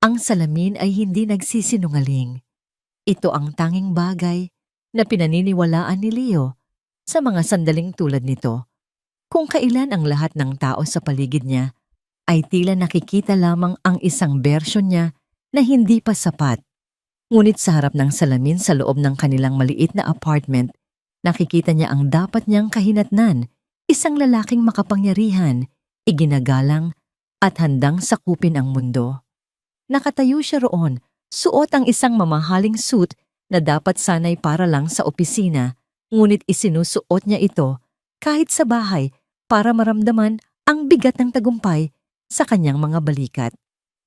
Ang salamin ay hindi nagsisinungaling. Ito ang tanging bagay na pinaniniwalaan ni Leo sa mga sandaling tulad nito. Kung kailan ang lahat ng tao sa paligid niya ay tila nakikita lamang ang isang bersyon niya na hindi pa sapat. Ngunit sa harap ng salamin sa loob ng kanilang maliit na apartment, nakikita niya ang dapat niyang kahinatnan, isang lalaking makapangyarihan, iginagalang at handang sakupin ang mundo. Nakatayo siya roon, suot ang isang mamahaling suit na dapat sanay para lang sa opisina, ngunit isinusuot niya ito kahit sa bahay para maramdaman ang bigat ng tagumpay sa kanyang mga balikat.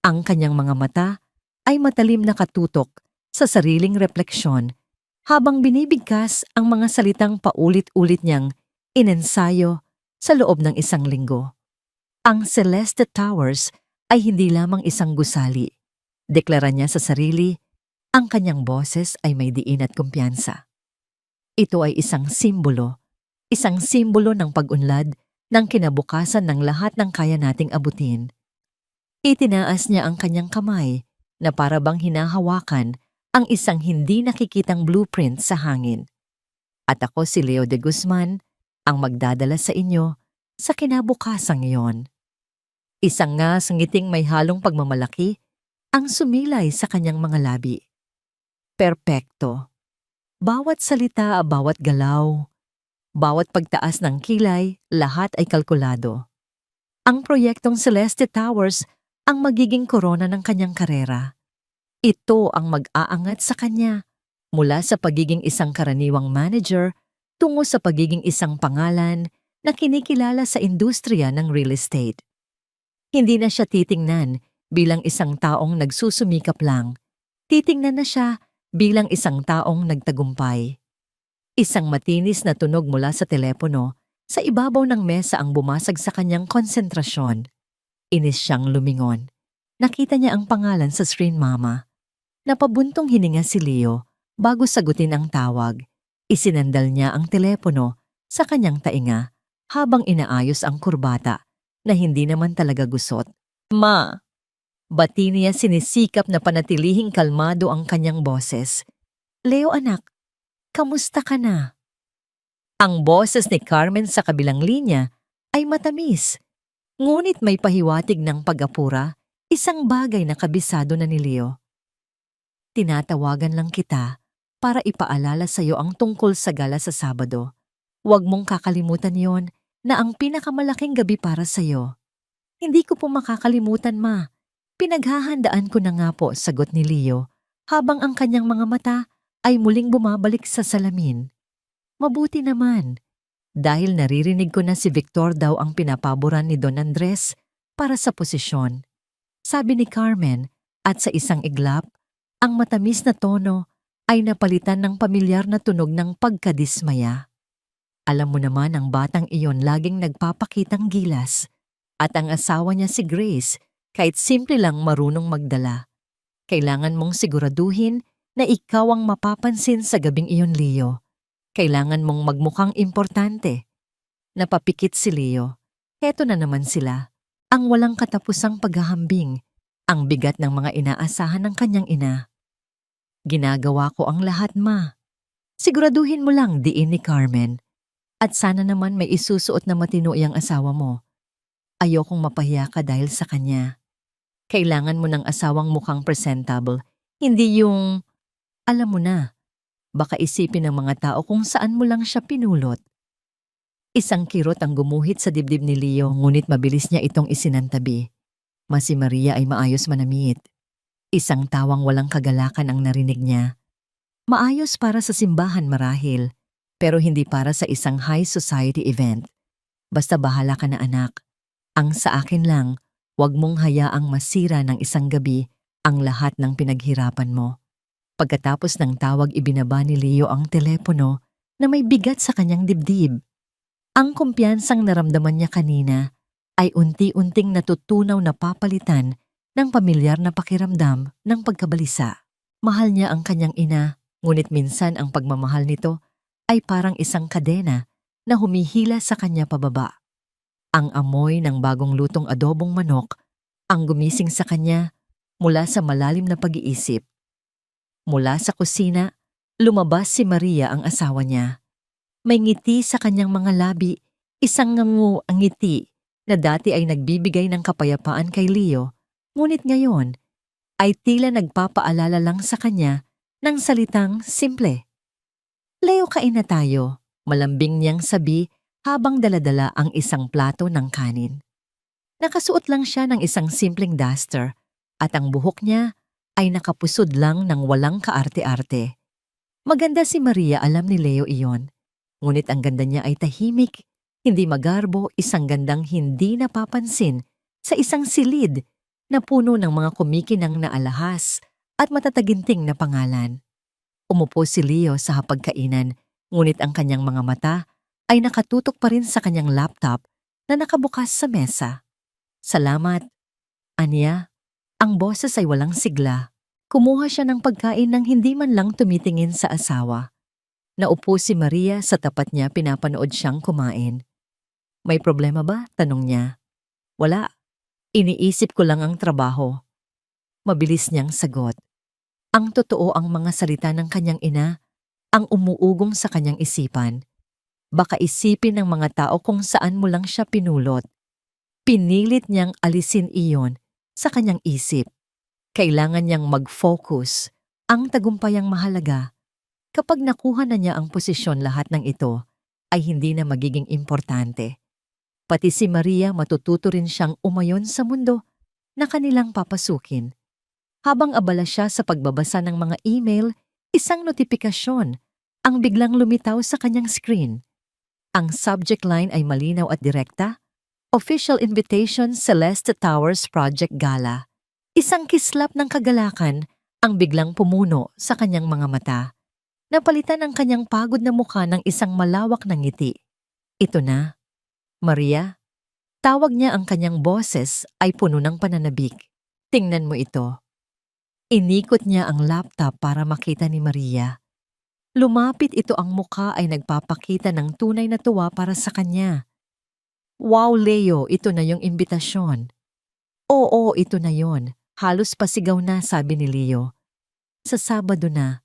Ang kanyang mga mata ay matalim na katutok sa sariling refleksyon habang binibigkas ang mga salitang paulit-ulit niyang inensayo sa loob ng isang linggo. Ang Celeste Towers ay hindi lamang isang gusali. Deklara niya sa sarili, ang kanyang boses ay may diin at kumpiyansa. Ito ay isang simbolo ng pag-unlad ng kinabukasan ng lahat ng kaya nating abutin. Itinaas niya ang kanyang kamay na para bang hinahawakan ang isang hindi nakikitang blueprint sa hangin. At ako si Leo de Guzman, ang magdadala sa inyo sa kinabukasang iyon. Isang ngiting may halong pagmamalaki ang sumilay sa kanyang mga labi. Perpekto. Bawat salita, bawat galaw, bawat pagtaas ng kilay, lahat ay kalkulado. Ang proyektong Celeste Towers ang magiging korona ng kanyang karera. Ito ang mag-aangat sa kanya mula sa pagiging isang karaniwang manager tungo sa pagiging isang pangalan na kinikilala sa industriya ng real estate. Hindi na siya titingnan bilang isang taong nagsusumikap lang. Titingnan na siya bilang isang taong nagtagumpay. Isang matinis na tunog mula sa telepono sa ibabaw ng mesa ang bumasag sa kanyang konsentrasyon. Inis siyang lumingon. Nakita niya ang pangalan sa screen, Mama. Napabuntong hininga si Leo bago sagutin ang tawag. Isinandal niya ang telepono sa kanyang tainga habang inaayos ang kurbata na hindi naman talaga gusot. Ma! Bati niya sinisikap na panatilihing kalmado ang kanyang boses. Leo anak, kamusta ka na? Ang boses ni Carmen sa kabilang linya ay matamis. Ngunit may pahiwatig ng pag-apura, isang bagay na kabisado na ni Leo. Tinatawagan lang kita para ipaalala sa iyo ang tungkol sa gala sa Sabado. Huwag mong kakalimutan yon na ang pinakamalaking gabi para sa iyo. Hindi ko po makakalimutan, Ma. Pinaghahandaan ko na nga po, sagot ni Leo habang ang kanyang mga mata ay muling bumabalik sa salamin. Mabuti naman, dahil naririnig ko na si Victor daw ang pinapaboran ni Don Andres para sa posisyon. Sabi ni Carmen at sa isang iglap, ang matamis na tono ay napalitan ng pamilyar na tunog ng pagkadismaya. Alam mo naman ang batang iyon laging nagpapakitang gilas at ang asawa niya si Grace kahit simple lang marunong magdala. Kailangan mong siguraduhin na ikaw ang mapapansin sa gabing iyon, Leo. Kailangan mong magmukhang importante. Napapikit si Leo. Heto na naman sila. Ang walang katapusang paghahambing. Ang bigat ng mga inaasahan ng kanyang ina. Ginagawa ko ang lahat, Ma. Siguraduhin mo lang, diin ni Carmen. At sana naman may isusuot na matino iyang asawa mo. Ayokong mapahiya ka dahil sa kanya. Kailangan mo ng asawang mukhang presentable. Hindi yung, alam mo na, baka isipin ng mga tao kung saan mo lang siya pinulot. Isang kirot ang gumuhit sa dibdib ni Leo ngunit mabilis niya itong isinantabi. Si Maria ay maayos manamit. Isang tawang walang kagalakan ang narinig niya. Maayos para sa simbahan marahil, pero hindi para sa isang high society event. Basta bahala ka na anak. Ang sa akin lang, huwag mong hayaang masira ng isang gabi ang lahat ng pinaghirapan mo. Pagkatapos ng tawag ibinaba ni Leo ang telepono na may bigat sa kanyang dibdib. Ang kumpiyansang naramdaman niya kanina ay unti-unting natutunaw na papalitan ng pamilyar na pakiramdam ng pagkabalisa. Mahal niya ang kanyang ina, ngunit minsan ang pagmamahal nito ay parang isang kadena na humihila sa kanya pababa. Ang amoy ng bagong lutong adobong manok ang gumising sa kanya mula sa malalim na pag-iisip. Mula sa kusina, lumabas si Maria ang asawa niya. May ngiti sa kanyang mga labi, isang ngangu ang ngiti na dati ay nagbibigay ng kapayapaan kay Leo, ngunit ngayon ay tila nagpapaalala lang sa kanya ng salitang simple. Leo, kain na tayo, malambing niyang sabi habang daladala ang isang plato ng kanin. Nakasuot lang siya ng isang simpleng duster at ang buhok niya ay nakapusod lang ng walang kaarte-arte. Maganda si Maria, alam ni Leo iyon. Ngunit ang ganda niya ay tahimik, hindi magarbo, isang gandang hindi napapansin sa isang silid na puno ng mga kumikinang na alahas at matataginting na pangalan. Umupo si Leo sa hapagkainan, ngunit ang kanyang mga mata ay nakatutok pa rin sa kanyang laptop na nakabukas sa mesa. Salamat, Anya. Ang boses ay walang sigla. Kumuha siya ng pagkain nang hindi man lang tumitingin sa asawa. Naupo si Maria sa tapat niya, pinapanood siyang kumain. May problema ba? Tanong niya. Wala. Iniisip ko lang ang trabaho. Mabilis niyang sagot. Ang totoo ang mga salita ng kanyang ina, ang umuugong sa kanyang isipan. Baka isipin ng mga tao kung saan mo lang siya pinulot. Pinilit niyang alisin iyon sa kanyang isip. Kailangan niyang mag-focus. Ang tagumpay ang mahalaga. Kapag nakuha na niya ang posisyon, lahat ng ito ay hindi na magiging importante. Pati si Maria, matututo rin siyang umayon sa mundo na kanilang papasukin. Habang abala siya sa pagbabasa ng mga email, isang notifikasyon ang biglang lumitaw sa kanyang screen. Ang subject line ay malinaw at direkta, Official Invitation Celeste Towers Project Gala. Isang kislap ng kagalakan ang biglang pumuno sa kanyang mga mata. Napalitan ang kanyang pagod na mukha ng isang malawak na ngiti. Ito na. Maria, tawag niya, ang kanyang boses ay puno ng pananabik. Tingnan mo ito. Inikot niya ang laptop para makita ni Maria. Lumapit ito, ang mukha ay nagpapakita ng tunay na tuwa para sa kanya. Wow, Leo, ito na yung imbitasyon. Oo, ito na yon. Halos pasigaw na, sabi ni Leo. Sa Sabado na.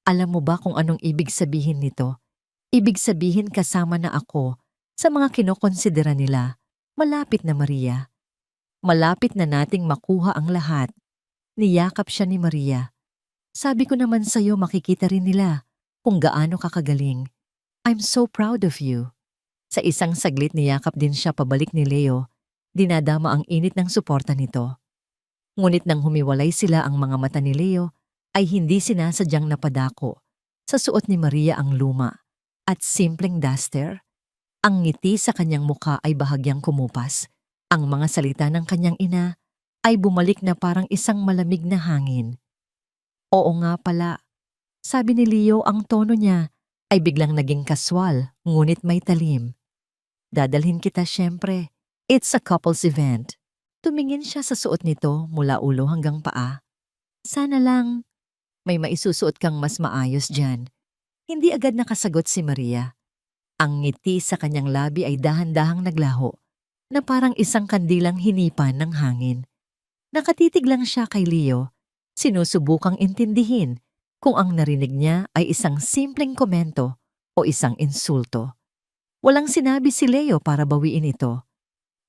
Alam mo ba kung anong ibig sabihin nito? Ibig sabihin kasama na ako sa mga kinokonsidera nila. Malapit na, Maria. Malapit na nating makuha ang lahat. Niyakap siya ni Maria. Sabi ko naman sa'yo, makikita rin nila kung gaano ka kagaling. I'm so proud of you. Sa isang saglit niyakap din siya pabalik ni Leo. Dinadama ang init ng suporta nito. Ngunit nang humiwalay sila, ang mga mata ni Leo ay hindi sinasadyang napadako sa suot ni Maria ang luma at simpleng duster. Ang ngiti sa kanyang mukha ay bahagyang kumupas. Ang mga salita ng kanyang ina ay bumalik na parang isang malamig na hangin. Oo nga pala, sabi ni Leo, ang tono niya ay biglang naging kaswal, ngunit may talim. Dadalhin kita syempre. It's a couple's event. Tumingin siya sa suot nito mula ulo hanggang paa. Sana lang may maisusuot kang mas maayos dyan. Hindi agad nakasagot si Maria. Ang ngiti sa kanyang labi ay dahan-dahang naglaho, na parang isang kandilang hinipan ng hangin. Nakatitig lang siya kay Leo, sinusubukang intindihin kung ang narinig niya ay isang simpleng komento o isang insulto. Walang sinabi si Leo para bawiin ito.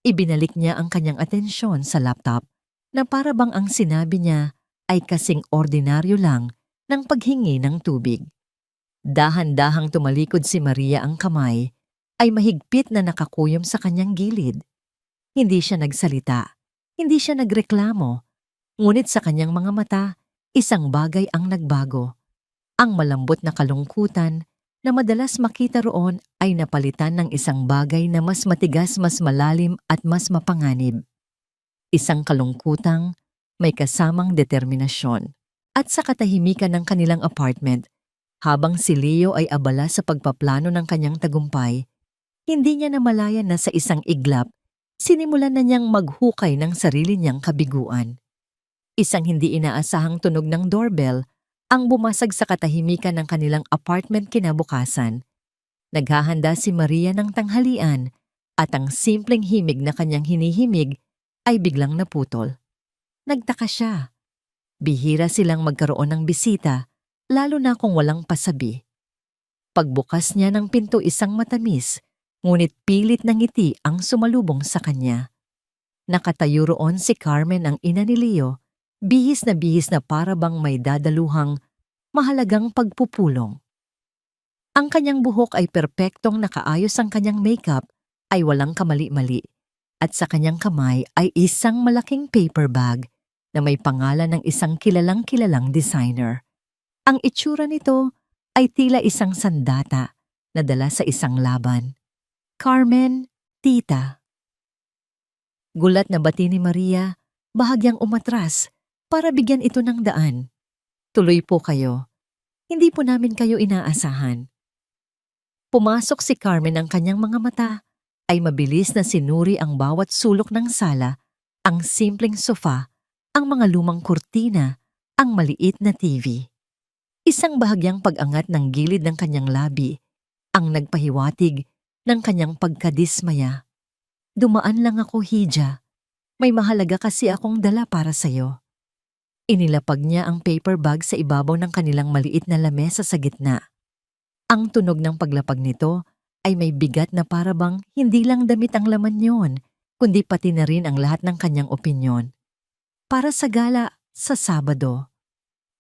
Ibinalik niya ang kanyang atensyon sa laptop na para bang ang sinabi niya ay kasing ordinaryo lang ng paghingi ng tubig. Dahan-dahang tumalikod si Maria, ang kamay ay mahigpit na nakakuyom sa kanyang gilid. Hindi siya nagsalita, hindi siya nagreklamo, ngunit sa kanyang mga mata, isang bagay ang nagbago. Ang malambot na kalungkutan na madalas makita roon ay napalitan ng isang bagay na mas matigas, mas malalim at mas mapanganib. Isang kalungkutang may kasamang determinasyon. At sa katahimikan ng kanilang apartment, habang si Leo ay abala sa pagpaplano ng kanyang tagumpay, hindi niya namalayan na sa isang iglap, sinimulan na niyang maghukay ng sarili niyang kabiguan. Isang hindi inaasahang tunog ng doorbell ang bumasag sa katahimikan ng kanilang apartment kinabukasan. Naghahanda si Maria ng tanghalian at ang simpleng himig na kanyang hinihimig ay biglang naputol. Nagtaka siya. Bihira silang magkaroon ng bisita, lalo na kung walang pasabi. Pagbukas niya ng pinto isang matamis, ngunit pilit na ngiti ang sumalubong sa kanya. Nakatayo roon si Carmen ang ina ni Leo, bihis na para bang may dadaluhang mahalagang pagpupulong. Ang kanyang buhok ay perpektong nakaayos, ang kanyang makeup ay walang kamali-mali, at sa kanyang kamay ay isang malaking paper bag na may pangalan ng isang kilalang designer. Ang itsura nito ay tila isang sandata na dala sa isang laban. Carmen, tita. Gulat na bati ni Maria, bahagyang umatras para bigyan ito ng daan. Tuloy po kayo. Hindi po namin kayo inaasahan. Pumasok si Carmen, ang kanyang mga mata ay mabilis na sinuri ang bawat sulok ng sala, ang simpleng sofa, ang mga lumang kurtina, ang maliit na TV. Isang bahagyang pag-angat ng gilid ng kanyang labi ang nagpahiwatig ng kanyang pagkadismaya. Dumaan lang ako, Hija. May mahalaga kasi akong dala para sa'yo. Inilapag niya ang paper bag sa ibabaw ng kanilang maliit na lamesa sa gitna. Ang tunog ng paglapag nito ay may bigat na parabang hindi lang damit ang laman yon, kundi pati na rin ang lahat ng kanyang opinyon. Para sa gala sa Sabado.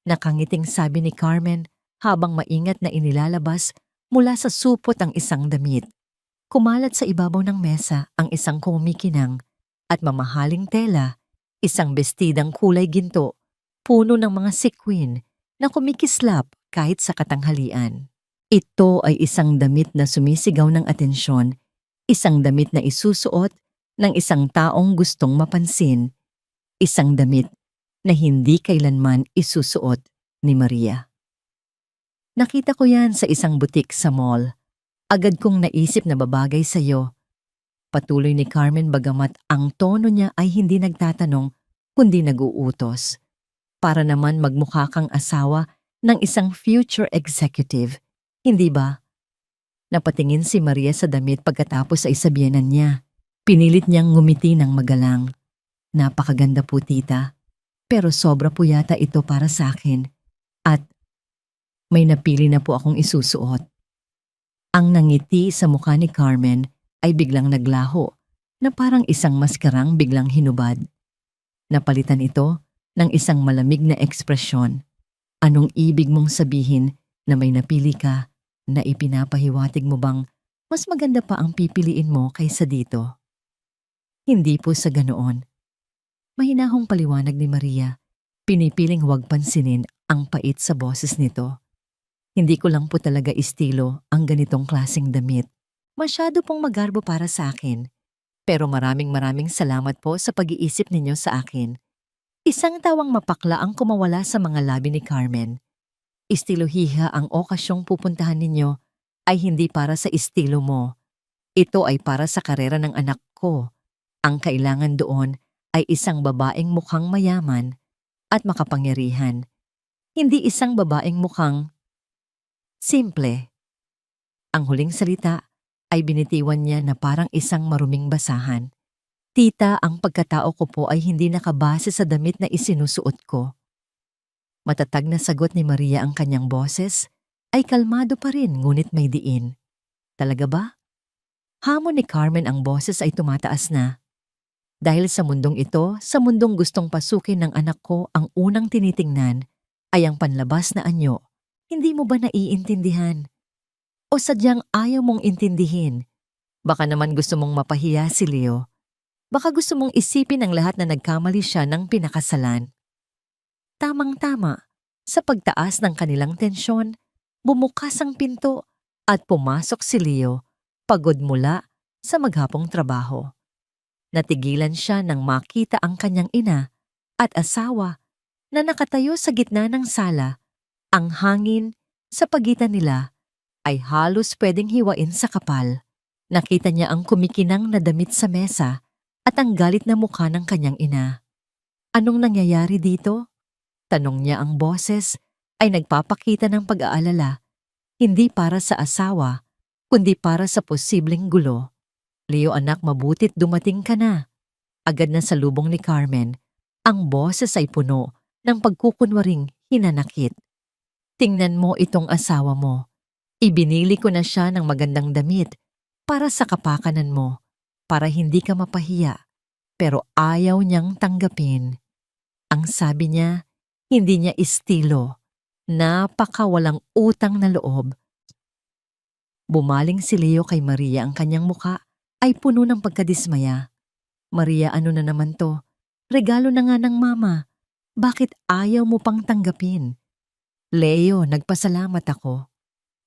Nakangiting sabi ni Carmen habang maingat na inilalabas mula sa supot ang isang damit. Kumalat sa ibabaw ng mesa ang isang kumikinang at mamahaling tela, isang bestidang kulay ginto, puno ng mga sequin na kumikislap kahit sa katanghalian. Ito ay isang damit na sumisigaw ng atensyon, isang damit na isusuot ng isang taong gustong mapansin, isang damit na hindi kailanman isusuot ni Maria. Nakita ko yan sa isang butik sa mall. Agad kong naisip na babagay sa'yo. Patuloy ni Carmen bagamat ang tono niya ay hindi nagtatanong kundi nag-uutos. Para naman magmukha kang asawa ng isang future executive, hindi ba? Napatingin si Maria sa damit pagkatapos ay sabihanan niya. Pinilit niyang ngumiti ng magalang. Napakaganda po, tita. Pero sobra po yata ito para sa akin. At may napili na po akong isusuot. Ang nangiti sa mukha ni Carmen ay biglang naglaho na parang isang maskarang biglang hinubad. Napalitan ito ng isang malamig na ekspresyon. Anong ibig mong sabihin na may napili ka na ipinapahiwatig mo bang mas maganda pa ang pipiliin mo kaysa dito? Hindi po sa ganoon. Mahinahong paliwanag ni Maria, pinipiling huwag pansinin ang pait sa boses nito. Hindi ko lang po talaga estilo ang ganitong klaseng damit. Masyado pong magarbo para sa akin. Pero maraming salamat po sa pag-iisip ninyo sa akin. Isang tawang mapakla ang kumawala sa mga labi ni Carmen. Estilo hiha ang okasyong pupuntahan ninyo ay hindi para sa estilo mo. Ito ay para sa karera ng anak ko. Ang kailangan doon ay isang babaeng mukhang mayaman at makapangyarihan. Hindi isang babaeng mukhang simple. Ang huling salita ay binitiwan niya na parang isang maruming basahan. Tita, ang pagkatao ko po ay hindi nakabase sa damit na isinusuot ko. Matatag na sagot ni Maria, ang kanyang boses ay kalmado pa rin ngunit may diin. Talaga ba? Hamon ni Carmen, ang boses ay tumataas na. Dahil sa mundong ito, sa mundong gustong pasukin ng anak ko, ang unang tinitingnan ay ang panlabas na anyo. Hindi mo ba naiintindihan? O sadyang ayaw mong intindihin? Baka naman gusto mong mapahiya si Leo. Baka gusto mong isipin ang lahat na nagkamali siya ng pinakasalan. Tamang-tama, sa pagtaas ng kanilang tensyon, bumukas ang pinto at pumasok si Leo, pagod mula sa maghapong trabaho. Natigilan siya nang makita ang kanyang ina at asawa na nakatayo sa gitna ng sala. Ang hangin sa pagitan nila ay halos pwedeng hiwain sa kapal. Nakita niya ang kumikinang na damit sa mesa at ang galit na mukha ng kanyang ina. Anong nangyayari dito? Tanong niya, ang boses ay nagpapakita ng pag-aalala, hindi para sa asawa, kundi para sa posibleng gulo. Leo, anak, mabutit dumating ka na. Agad na salubong ni Carmen. Ang boses ay puno ng pagkukunwaring hinanakit. Tingnan mo itong asawa mo. Ibinili ko na siya ng magandang damit para sa kapakanan mo, para hindi ka mapahiya, pero ayaw niyang tanggapin. Ang sabi niya, hindi niya estilo. Napaka walang utang na loob. Bumaling si Leo kay Maria, ang kanyang muka ay puno ng pagkadismaya. Maria, ano na naman to? Regalo na nga ng mama. Bakit ayaw mo pang tanggapin? Leo, nagpasalamat ako.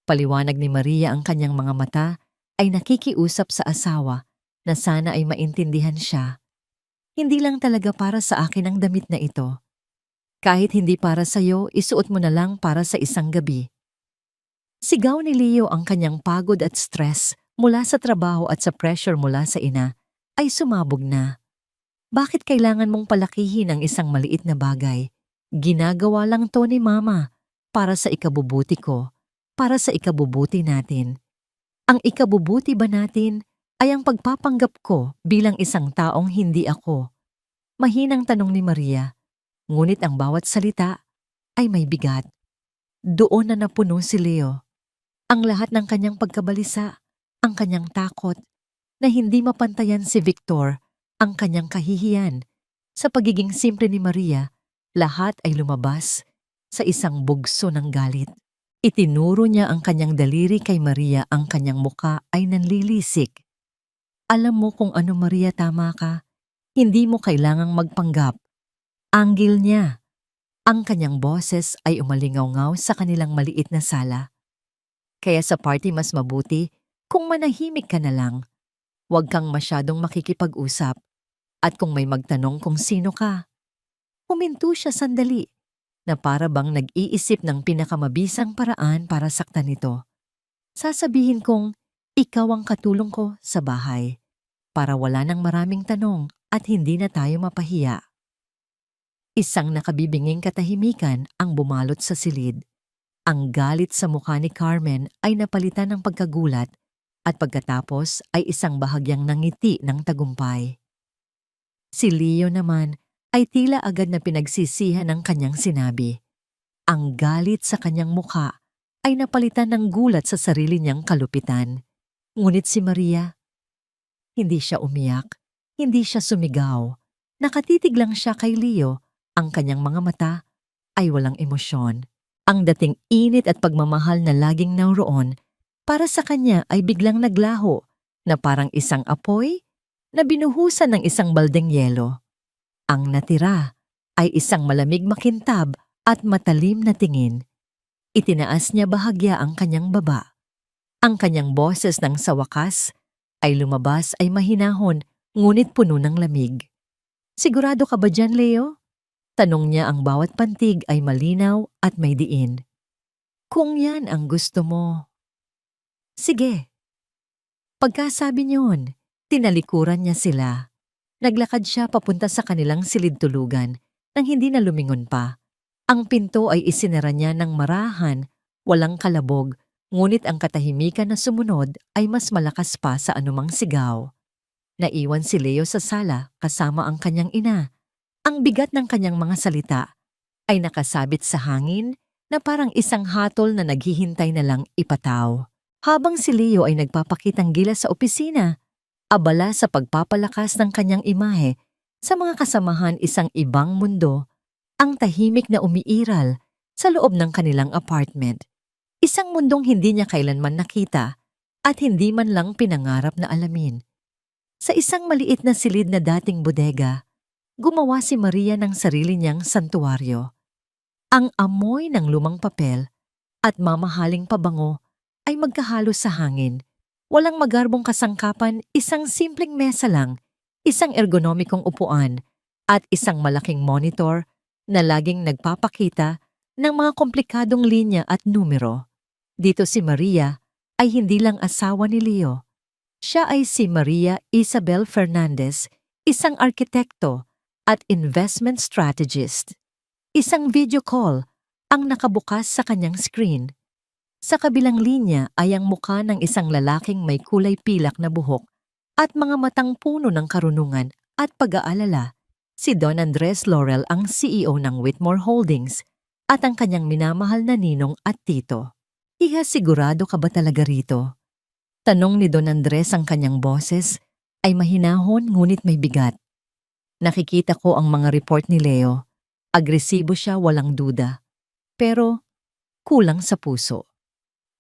Paliwanag ni Maria, ang kanyang mga mata ay nakikiusap sa asawa na sana ay maintindihan siya. Hindi lang talaga para sa akin ang damit na ito. Kahit hindi para sa'yo, isuot mo na lang para sa isang gabi. Sigaw ni Leo, ang kanyang pagod at stress mula sa trabaho at sa pressure mula sa ina ay sumabog na. Bakit kailangan mong palakihin ang isang maliit na bagay? Ginagawa lang to ni mama para sa ikabubuti ko, para sa ikabubuti natin. Ang ikabubuti ba natin ay ang pagpapanggap ko bilang isang taong hindi ako? Mahinang tanong ni Maria, ngunit ang bawat salita ay may bigat. Doon na napuno si Leo. Ang lahat ng kanyang pagkabalisa, ang kanyang takot, na hindi mapantayan si Victor, ang kanyang kahihiyan. Sa pagiging simple ni Maria, lahat ay lumabas sa isang bugso ng galit. Itinuro niya ang kanyang daliri kay Maria, ang kanyang muka ay nanlilisik. Alam mo kung ano, Maria, tama ka. Hindi mo kailangang magpanggap. Anggil niya. Ang kanyang boses ay umalingaw-ngaw sa kanilang maliit na sala. Kaya sa party mas mabuti kung manahimik ka na lang. Huwag kang masyadong makikipag-usap. At kung may magtanong kung sino ka, huminto siya sandali na para bang nag-iisip ng pinakamabisang paraan para saktan ito. Sasabihin kong ikaw ang katulong ko sa bahay para wala nang maraming tanong at hindi na tayo mapahiya. Isang nakabibinging katahimikan ang bumalot sa silid. Ang galit sa mukha ni Carmen ay napalitan ng pagkagulat at pagkatapos ay isang bahagyang nangiti ng tagumpay. Si Leo naman ay tila agad na pinagsisihan ng kanyang sinabi. Ang galit sa kanyang mukha ay napalitan ng gulat sa sarili niyang kalupitan. Ngunit si Maria, hindi siya umiyak, hindi siya sumigaw. Nakatitig lang siya kay Leo, ang kanyang mga mata ay walang emosyon. Ang dating init at pagmamahal na laging naroon para sa kanya ay biglang naglaho na parang isang apoy na binuhusan ng isang baldeng yelo. Ang natira ay isang malamig makintab at matalim na tingin. Itinaas niya bahagya ang kanyang baba. Ang kanyang boses nang sa wakas ay lumabas ay mahinahon ngunit puno ng lamig. Sigurado ka ba dyan, Leo? Tanong niya, ang bawat pantig ay malinaw at may diin. Kung yan ang gusto mo. Sige. Pagkasabi niyon, tinalikuran niya sila. Naglakad siya papunta sa kanilang silid-tulugan nang hindi na lumingon pa. Ang pinto ay isinara niya ng marahan, walang kalabog, ngunit ang katahimikan na sumunod ay mas malakas pa sa anumang sigaw. Naiwan si Leo sa sala kasama ang kanyang ina. Ang bigat ng kanyang mga salita ay nakasabit sa hangin na parang isang hatol na naghihintay na lang ipataw. Habang si Leo ay nagpapakitang gilas sa opisina, abala sa pagpapalakas ng kanyang imahe sa mga kasamahan, isang ibang mundo ang tahimik na umiiral sa loob ng kanilang apartment. Isang mundong hindi niya kailanman nakita at hindi man lang pinangarap na alamin. Sa isang maliit na silid na dating bodega, gumawa si Maria ng sarili niyang santuwaryo. Ang amoy ng lumang papel at mamahaling pabango ay magkahalo sa hangin. Walang magarbong kasangkapan, isang simpleng mesa lang, isang ergonomikong upuan, at isang malaking monitor na laging nagpapakita ng mga komplikadong linya at numero. Dito si Maria ay hindi lang asawa ni Leo. Siya ay si Maria Isabel Fernandez, isang arkitekto at investment strategist. Isang video call ang nakabukas sa kanyang screen. Sa kabilang linya ay ang mukha ng isang lalaking may kulay pilak na buhok at mga matang puno ng karunungan at pag-aalala. Si Don Andres Laurel ang CEO ng Whitmore Holdings at ang kanyang minamahal na ninong at tito. Iha, sigurado ka ba talaga rito? Tanong ni Don Andres. Ang kanyang boses ay mahinahon ngunit may bigat. Nakikita ko ang mga report ni Leo. Agresibo siya, walang duda. Pero kulang sa puso.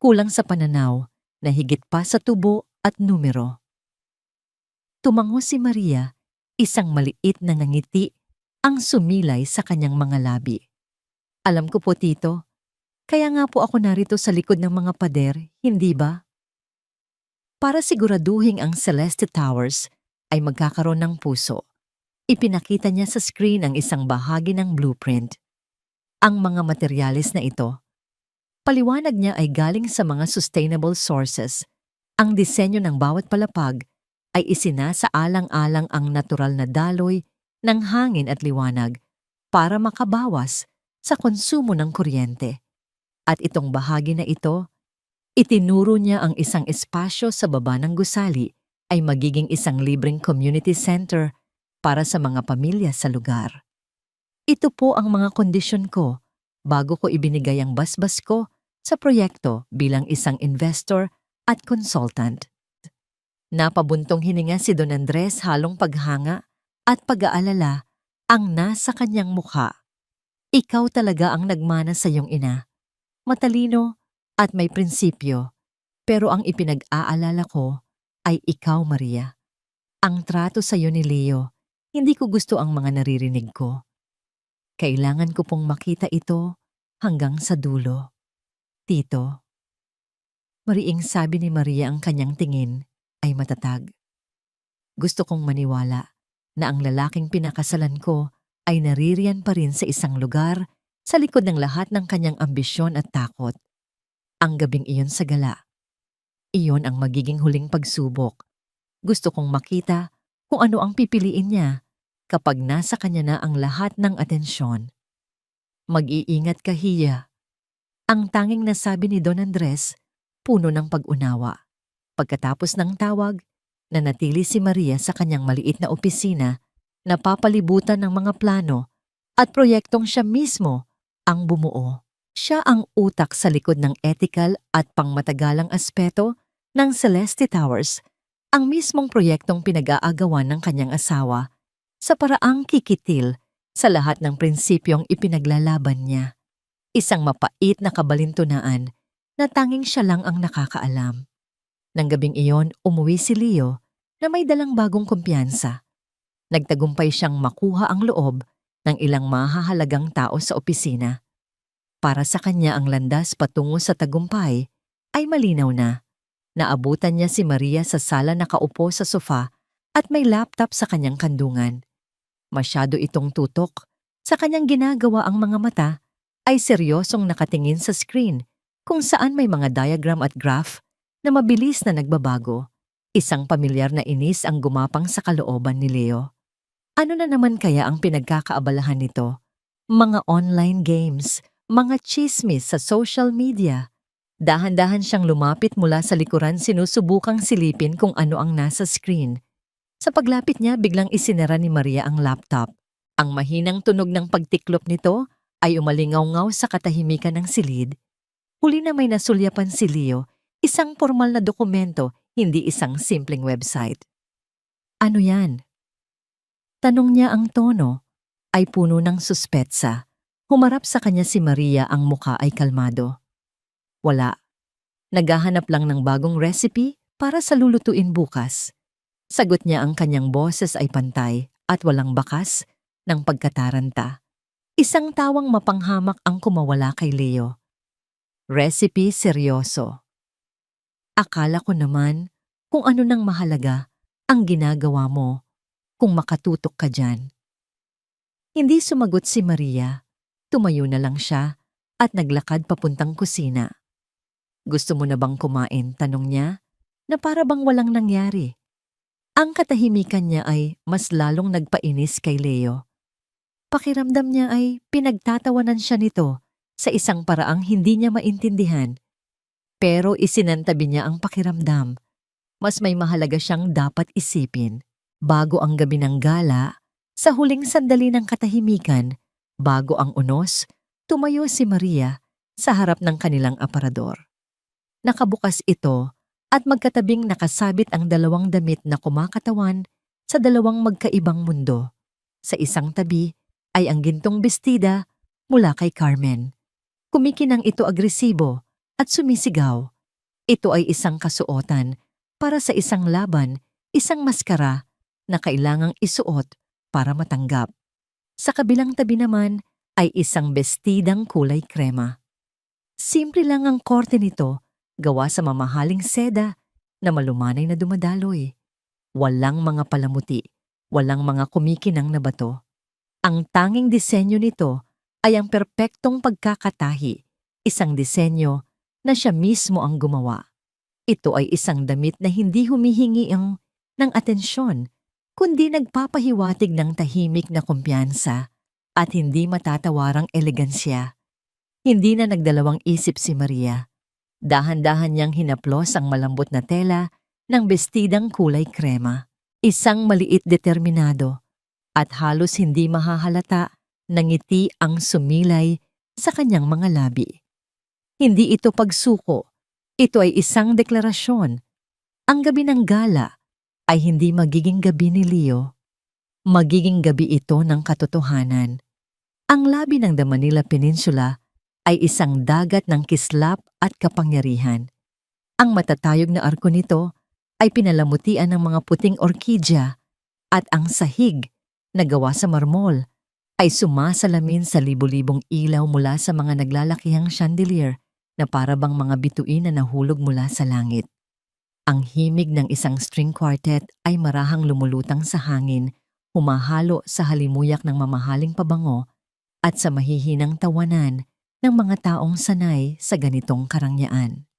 Kulang sa pananaw na higit pa sa tubo at numero. Tumango si Maria, isang maliit na ngiti ang sumilay sa kanyang mga labi. Alam ko po, tito. Kaya nga po ako narito sa likod ng mga pader, hindi ba? Para siguraduhin ang Celeste Towers ay magkakaroon ng puso. Ipinakita niya sa screen ang isang bahagi ng blueprint. Ang mga materyales na ito, paliwanag niya, ay galing sa mga sustainable sources. Ang disenyo ng bawat palapag ay isinasaalang-alang ang natural na daloy ng hangin at liwanag para makabawas sa konsumo ng kuryente. At itong bahagi na ito, itinuro niya ang isang espasyo sa baba ng gusali ay magiging isang libreng community center para sa mga pamilya sa lugar. Ito po ang mga kondisyon ko bago ko ibinigay ang basbas ko sa proyekto bilang isang investor at consultant. Napabuntong hininga si Don Andres, halong paghanga at pag-aalala ang nasa kanyang mukha. Ikaw talaga ang nagmana sa iyong ina. Matalino at may prinsipyo, pero ang ipinag-aalala ko ay ikaw, Maria. Ang trato sa iyo ni Leo, hindi ko gusto ang mga naririnig ko. Kailangan ko pong makita ito hanggang sa dulo. Tito. Mariing sabi ni Maria, ang kanyang tingin ay matatag. Gusto kong maniwala na ang lalaking pinakasalan ko ay naririyan pa rin sa isang lugar sa likod ng lahat ng kanyang ambisyon at takot. Ang gabing iyon sa gala, iyon ang magiging huling pagsubok. Gusto kong makita kung ano ang pipiliin niya kapag nasa kanya na ang lahat ng atensyon. Mag-iingat ka, Hiya. Ang tanging nasabi ni Don Andres, puno ng pag-unawa. Pagkatapos ng tawag, nanatili si Maria sa kanyang maliit na opisina na papalibutan ng mga plano at proyektong siya mismo ang bumuo. Siya ang utak sa likod ng ethical at pangmatagalang aspeto ng Celeste Towers, ang mismong proyektong pinag-aagawan ng kanyang asawa sa paraang kikitil sa lahat ng prinsipyong ipinaglalaban niya. Isang mapait na kabalintunaan na tanging siya lang ang nakakaalam. Nang gabing iyon, umuwi si Leo na may dalang bagong kumpiyansa. Nagtagumpay siyang makuha ang loob ng ilang mahahalagang tao sa opisina. Para sa kanya, ang landas patungo sa tagumpay ay malinaw na. Naabutan niya si Maria sa sala, nakaupo sa sofa at may laptop sa kanyang kandungan. Masyado itong tutok. Sa kanyang ginagawa, ang mga mata ay seryosong nakatingin sa screen kung saan may mga diagram at graph na mabilis na nagbabago. Isang pamilyar na inis ang gumapang sa kalooban ni Leo. Ano na naman kaya ang pinagkakaabalahan nito? Mga online games, mga chismis sa social media. Dahan-dahan siyang lumapit mula sa likuran, sinusubukang silipin kung ano ang nasa screen. Sa paglapit niya, biglang isinara ni Maria ang laptop. Ang mahinang tunog ng pagtiklop nito ay umalingaw-ngaw sa katahimikan ng silid. Huli na may nasulyapan si Leo, isang formal na dokumento, hindi isang simpleng website. Ano yan? Tanong niya. Ang tono ay puno ng suspetsa. Humarap sa kanya si Maria, ang mukha ay kalmado. Wala. Naghahanap lang ng bagong recipe para sa lulutuin bukas. Sagot niya, ang kanyang boses ay pantay at walang bakas ng pagkataranta. Isang tawang mapanghamak ang kumawala kay Leo. Recipe seryoso. Akala ko naman kung ano nang mahalaga ang ginagawa mo kung makatutok ka dyan. Hindi sumagot si Maria. Tumayo na lang siya at naglakad papuntang kusina. Gusto mo na bang kumain? Tanong niya na para bang walang nangyari. Ang katahimikan niya ay mas lalong nagpainis kay Leo. Pakiramdam niya ay pinagtatawanan siya nito sa isang paraang hindi niya maintindihan. Pero isinantabi niya ang pakiramdam. Mas may mahalaga siyang dapat isipin. Bago ang gabi ng gala, Sa huling sandali ng katahimikan, bago ang unos, tumayo si Maria sa harap ng kanilang aparador. Nakabukas ito at magkatabing nakasabit ang dalawang damit na kumakatawan sa dalawang magkaibang mundo. Sa isang tabi ay ang gintong bestida mula kay Carmen. Kumikinang ito agresibo at sumisigaw. Ito ay isang kasuotan para sa isang laban, isang maskara na kailangang isuot para matanggap. Sa kabilang tabi naman ay isang bestidang kulay krema. Simple lang ang korte nito, gawa sa mamahaling seda na malumanay na dumadaloy. Walang mga palamuti, walang mga kumikinang na bato. Ang tanging disenyo nito ay ang perpektong pagkakatahi, isang disenyo na siya mismo ang gumawa. Ito ay isang damit na hindi humihingi ng atensyon, kundi nagpapahiwatig ng tahimik na kumpiyansa at hindi matatawarang elegansya. Hindi na nagdalawang isip si Maria. Dahan-dahan niyang hinaplos ang malambot na tela ng bestidang kulay krema. Isang maliit determinado at halos hindi mahahalata na ngiti ang sumilay sa kanyang mga labi. Hindi ito pagsuko, ito ay isang deklarasyon. Ang gabi ng gala ay hindi magiging gabi ni Leo. Magiging gabi ito ng katotohanan. Ang labi ng The Manila Peninsula ay isang dagat ng kislap at kapangyarihan. Ang matatayog na arko nito ay pinalamutian ng mga puting orkidya at ang sahig na gawa sa marmol ay sumasalamin sa libo-libong ilaw mula sa mga naglalakihang chandelier na para bang mga bituin na nahulog mula sa langit. Ang himig ng isang string quartet ay marahang lumulutang sa hangin, humahalo sa halimuyak ng mamahaling pabango at sa mahihinang tawanan ng mga taong sanay sa ganitong karangyaan.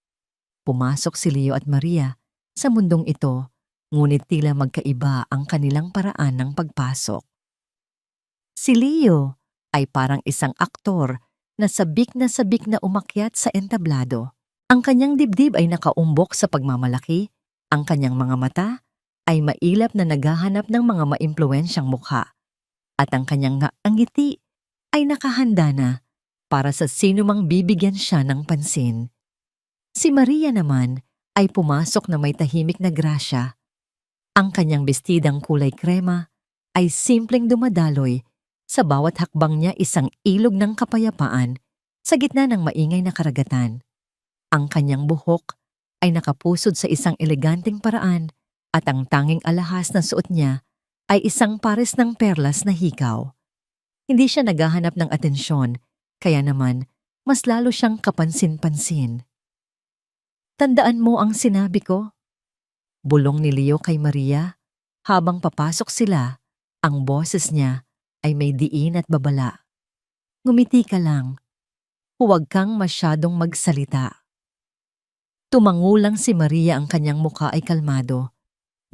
Pumasok si Leo at Maria sa mundong ito, ngunit tila magkaiba ang kanilang paraan ng pagpasok. Si Leo ay parang isang aktor na sabik na umakyat sa entablado. Ang kanyang dibdib ay nakaumbok sa pagmamalaki, ang kanyang mga mata ay mailap na naghahanap ng mga maimpluwensyang mukha, at ang kanyang ngiti ay nakahanda na para sa sinumang bibigyan siya ng pansin. Si Maria naman ay pumasok na may tahimik na grasya. Ang kanyang bestidang kulay krema ay simpleng dumadaloy, sa bawat hakbang niya isang ilog ng kapayapaan sa gitna ng maingay na karagatan. Ang kanyang buhok ay nakapusod sa isang eleganteng paraan at ang tanging alahas na suot niya ay isang pares ng perlas na hikaw. Hindi siya naghahanap ng atensyon, kaya naman mas lalo siyang kapansin-pansin. Tandaan mo ang sinabi ko? Bulong ni Leo kay Maria. Habang papasok sila, ang boses niya ay may diin at babala. Ngumiti ka lang. Huwag kang masyadong magsalita. Tumangulang si Maria, ang kanyang mukha ay kalmado.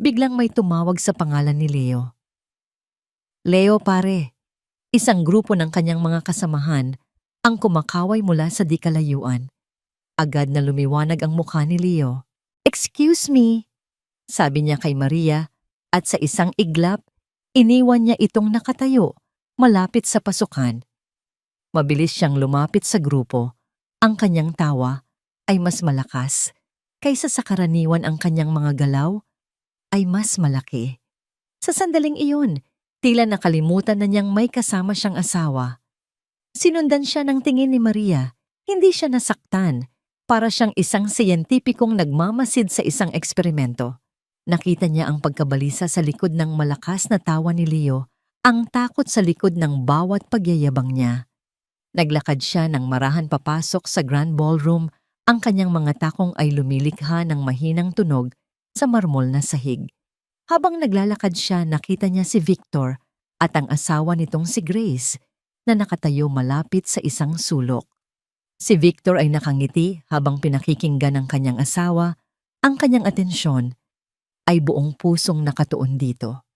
Biglang may tumawag sa pangalan ni Leo. Leo pare, isang grupo ng kanyang mga kasamahan ang kumakaway mula sa di kalayuan. Agad na lumiwanag ang mukha ni Leo. Excuse me, sabi niya kay Maria, at sa isang iglap, iniwan niya itong nakatayo malapit sa pasukan. Mabilis siyang lumapit sa grupo. Ang kanyang tawa ay mas malakas kaysa sa karaniwan, ang kanyang mga galaw ay mas malaki. Sa sandaling iyon, tila nakalimutan na niyang may kasama siyang asawa. Sinundan siya ng tingin ni Maria. Hindi siya nasaktan. Para siyang isang siyentipikong nagmamasid sa isang eksperimento. Nakita niya ang pagkabalisa sa likod ng malakas na tawa ni Leo, ang takot sa likod ng bawat pagyayabang niya. Naglakad siya ng marahan papasok sa Grand Ballroom. Ang kanyang mga takong ay lumilikha ng mahinang tunog sa marmol na sahig. Habang naglalakad siya, nakita niya si Victor at ang asawa nitong si Grace na nakatayo malapit sa isang sulok. Si Victor ay nakangiti habang pinakikinggan ng kanyang asawa. Ang kanyang atensyon ay buong pusong nakatuon dito.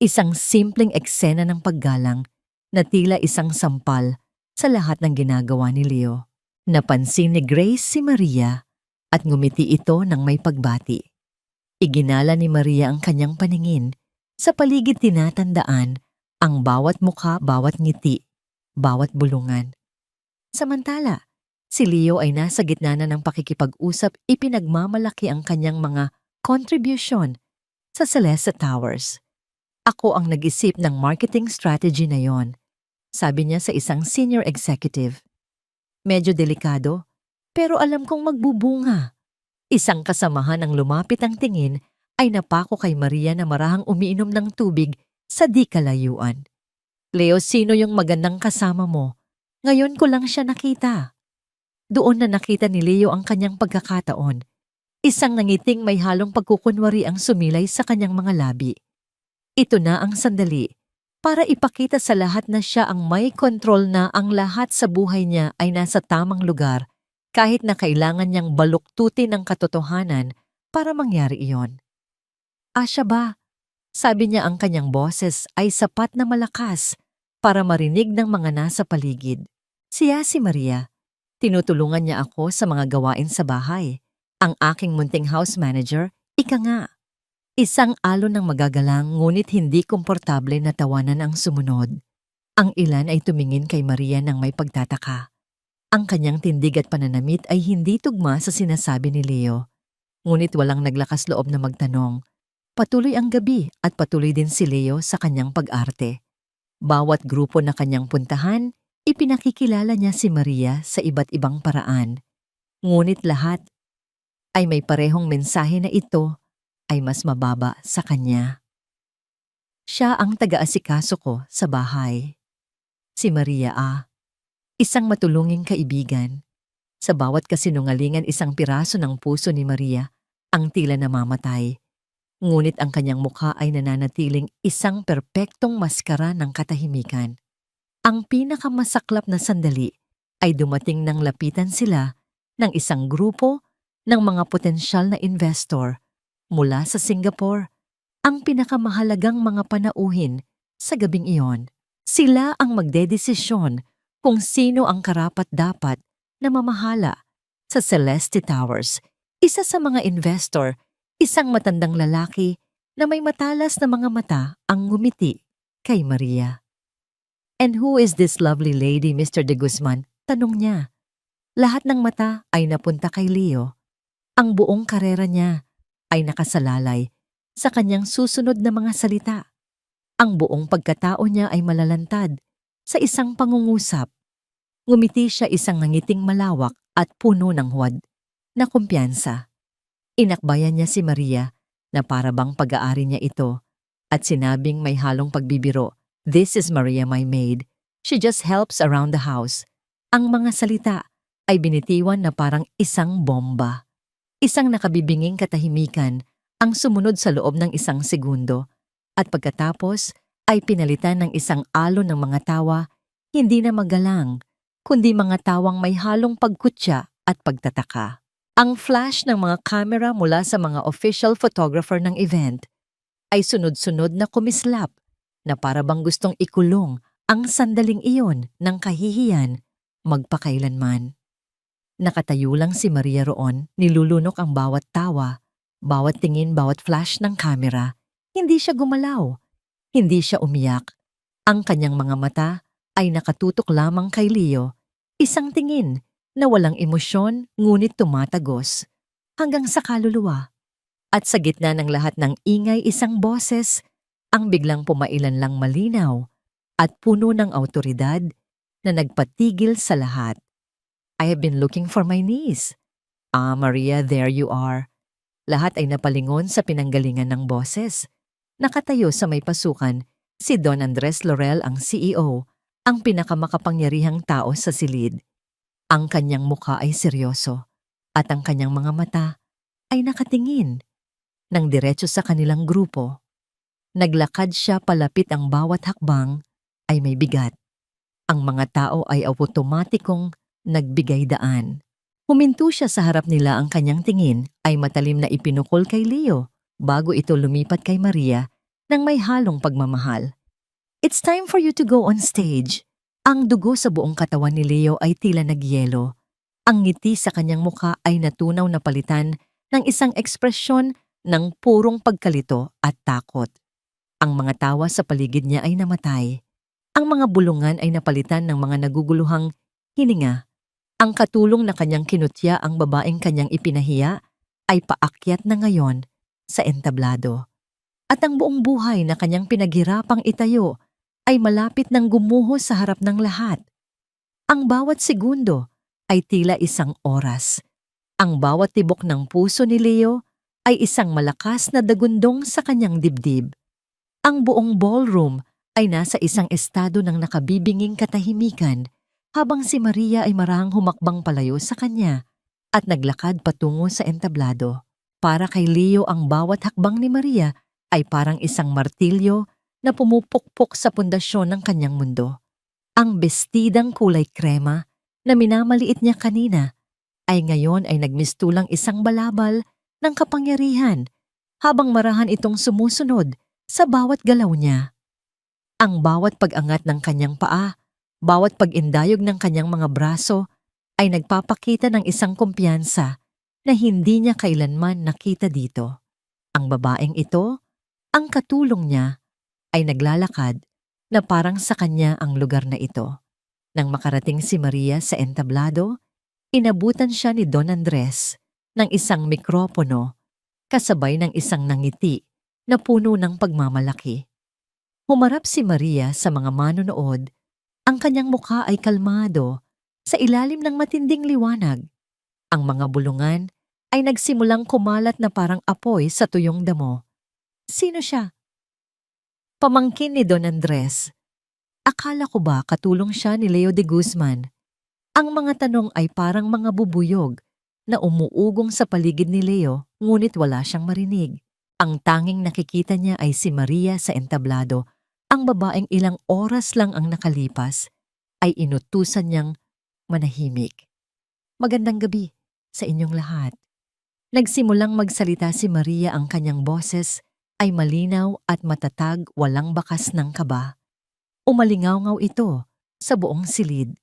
Isang simpleng eksena ng paggalang na tila isang sampal sa lahat ng ginagawa ni Leo. Napansin ni Grace si Maria at ngumiti ito ng may pagbati. Iginala ni Maria ang kanyang paningin. Sa paligid tinatandaan Ang bawat mukha, bawat ngiti, bawat bulungan. Samantala, si Leo ay nasa gitna na ng pakikipag-usap, ipinagmamalaki ang kanyang mga contribution sa Celeste Towers. Ako ang nag-isip ng marketing strategy na yon, sabi niya sa isang senior executive. Medyo delikado, pero alam kong magbubunga. Isang kasamahan ang lumapit ang tingin ay napako kay Maria na marahang umiinom ng tubig sa di kalayuan. Leo, sino yung magandang kasama mo? Ngayon ko lang siya nakita. Doon na nakita ni Leo ang kanyang pagkakataon. Isang nangiting may halong pagkukunwari ang sumilay sa kanyang mga labi. Ito na ang sandali para ipakita sa lahat na siya ang may kontrol, na ang lahat sa buhay niya ay nasa tamang lugar kahit na kailangan niyang baluktutin ang katotohanan para mangyari iyon. Siya ba? Sabi niya, ang kanyang boses ay sapat na malakas para marinig ng mga nasa paligid. Siya si Maria. Tinutulungan niya ako sa mga gawain sa bahay. Ang aking munting house manager, ika nga. Isang alon ng magagalang ngunit hindi komportable na tawanan ang sumunod. Ang ilan ay tumingin kay Maria ng may pagtataka. Ang kanyang tindig at pananamit ay hindi tugma sa sinasabi ni Leo. Ngunit walang naglakas loob na magtanong. Patuloy ang gabi at patuloy din si Leo sa kanyang pag-arte. Bawat grupo na kanyang puntahan, ipinakikilala niya si Maria sa iba't ibang paraan. Ngunit lahat ay may parehong mensahe na ito ay mas mababa sa kanya. Siya ang taga-asikaso ko sa bahay. Si Maria isang matulunging kaibigan. Sa bawat kasinungalingan, isang piraso ng puso ni Maria ang tila namamatay. Ngunit ang kanyang mukha ay nananatiling isang perpektong maskara ng katahimikan. Ang pinakamasaklap na sandali ay dumating nang lapitan sila ng isang grupo ng mga potensyal na investor mula sa Singapore, ang pinakamahalagang mga panauhin sa gabing iyon. Sila ang magdedesisyon kung sino ang karapat-dapat na mamahala sa Celeste Towers. Isa sa mga investor, isang matandang lalaki na may matalas na mga mata, ang ngumiti kay Maria. "And who is this lovely lady, Mr. De Guzman?" tanong niya. Lahat ng mata ay napunta kay Leo. Ang buong karera niya ay nakasalalay sa kanyang susunod na mga salita. Ang buong pagkatao niya ay malalantad sa isang pangungusap. Ngumiti siya, isang nangiting malawak at puno ng huwad na kumpiyansa. Inakbayan niya si Maria na para bang pag-aari niya ito at sinabing may halong pagbibiro, "This is Maria, my maid. She just helps around the house." Ang mga salita ay binitiwan na parang isang bomba. Isang nakabibinging katahimikan ang sumunod sa loob ng isang segundo at pagkatapos ay pinalitan ng isang alon ng mga tawa, hindi na magalang, kundi mga tawang may halong pagkutya at pagtataka. Ang flash ng mga kamera mula sa mga official photographer ng event ay sunod-sunod na kumislap na para bang gustong ikulong ang sandaling iyon ng kahihiyan magpakailanman. Nakatayo lang si Maria roon, nilulunok ang bawat tawa, bawat tingin, bawat flash ng kamera. Hindi siya gumalaw, hindi siya umiyak. Ang kanyang mga mata ay nakatutok lamang kay Leo, isang tingin na walang emosyon ngunit tumatagos hanggang sa kaluluwa. At sa gitna ng lahat ng ingay, isang boses ang biglang pumailan lang, malinaw at puno ng awtoridad na nagpatigil sa lahat. "I have been looking for my niece." Maria, there you are." Lahat ay napalingon sa pinanggalingan ng boses. Nakatayo sa may pasukan si Don Andres Laurel, ang CEO, ang pinakamakapangyarihang tao sa silid. Ang kanyang mukha ay seryoso at ang kanyang mga mata ay nakatingin ng diretso sa kanilang grupo. Naglakad siya palapit, ang bawat hakbang ay may bigat. Ang mga tao ay automatikong nagbigay daan. Huminto siya sa harap nila, ang kanyang tingin ay matalim na ipinukol kay Leo bago ito lumipat kay Maria ng may halong pagmamahal. "It's time for you to go on stage." Ang dugo sa buong katawan ni Leo ay tila nagyelo. Ang ngiti sa kanyang mukha ay natunaw na palitan ng isang ekspresyon ng purong pagkalito at takot. Ang mga tawa sa paligid niya ay namatay. Ang mga bulungan ay napalitan ng mga naguguluhang hininga. Ang katulong na kanyang kinutya ang babaeng kanyang ipinahiya ay paakyat na ngayon sa entablado. At ang buong buhay na kanyang pinaghirapang itayo ay malapit ng gumuho sa harap ng lahat. Ang bawat segundo ay tila isang oras. Ang bawat tibok ng puso ni Leo ay isang malakas na dagundong sa kanyang dibdib. Ang buong ballroom ay nasa isang estado ng nakabibinging katahimikan habang si Maria ay marahang humakbang palayo sa kanya at naglakad patungo sa entablado. Para kay Leo ang bawat hakbang ni Maria ay parang isang martilyo na pumupukpok sa pundasyon ng kanyang mundo. Ang bestidang kulay krema na minamaliit niya kanina ay ngayon ay nagmistulang isang balabal ng kapangyarihan habang marahan itong sumusunod sa bawat galaw niya. Ang bawat pag-angat ng kanyang paa, bawat pag-indayog ng kanyang mga braso ay nagpapakita ng isang kumpiyansa na hindi niya kailanman nakita dito. Ang babaeng ito, ang katulong niya, ay naglalakad na parang sa kanya ang lugar na ito. Nang makarating si Maria sa entablado, inabutan siya ni Don Andres ng isang mikropono kasabay ng isang nangiti na puno ng pagmamalaki. Humarap si Maria sa mga manonood, ang kanyang mukha ay kalmado sa ilalim ng matinding liwanag. Ang mga bulungan ay nagsimulang kumalat na parang apoy sa tuyong damo. Sino siya? Pamangkin ni Don Andres. Akala ko ba katulong siya ni Leo de Guzman? Ang mga tanong ay parang mga bubuyog na umuugong sa paligid ni Leo ngunit wala siyang marinig. Ang tanging nakikita niya ay si Maria sa entablado. Ang babaeng ilang oras lang ang nakalipas ay inutusan niyang manahimik. Magandang gabi sa inyong lahat. Nagsimulang magsalita si Maria, ang kanyang boses ay malinaw at matatag, walang bakas ng kaba. Umalingaw-ngaw ito sa buong silid.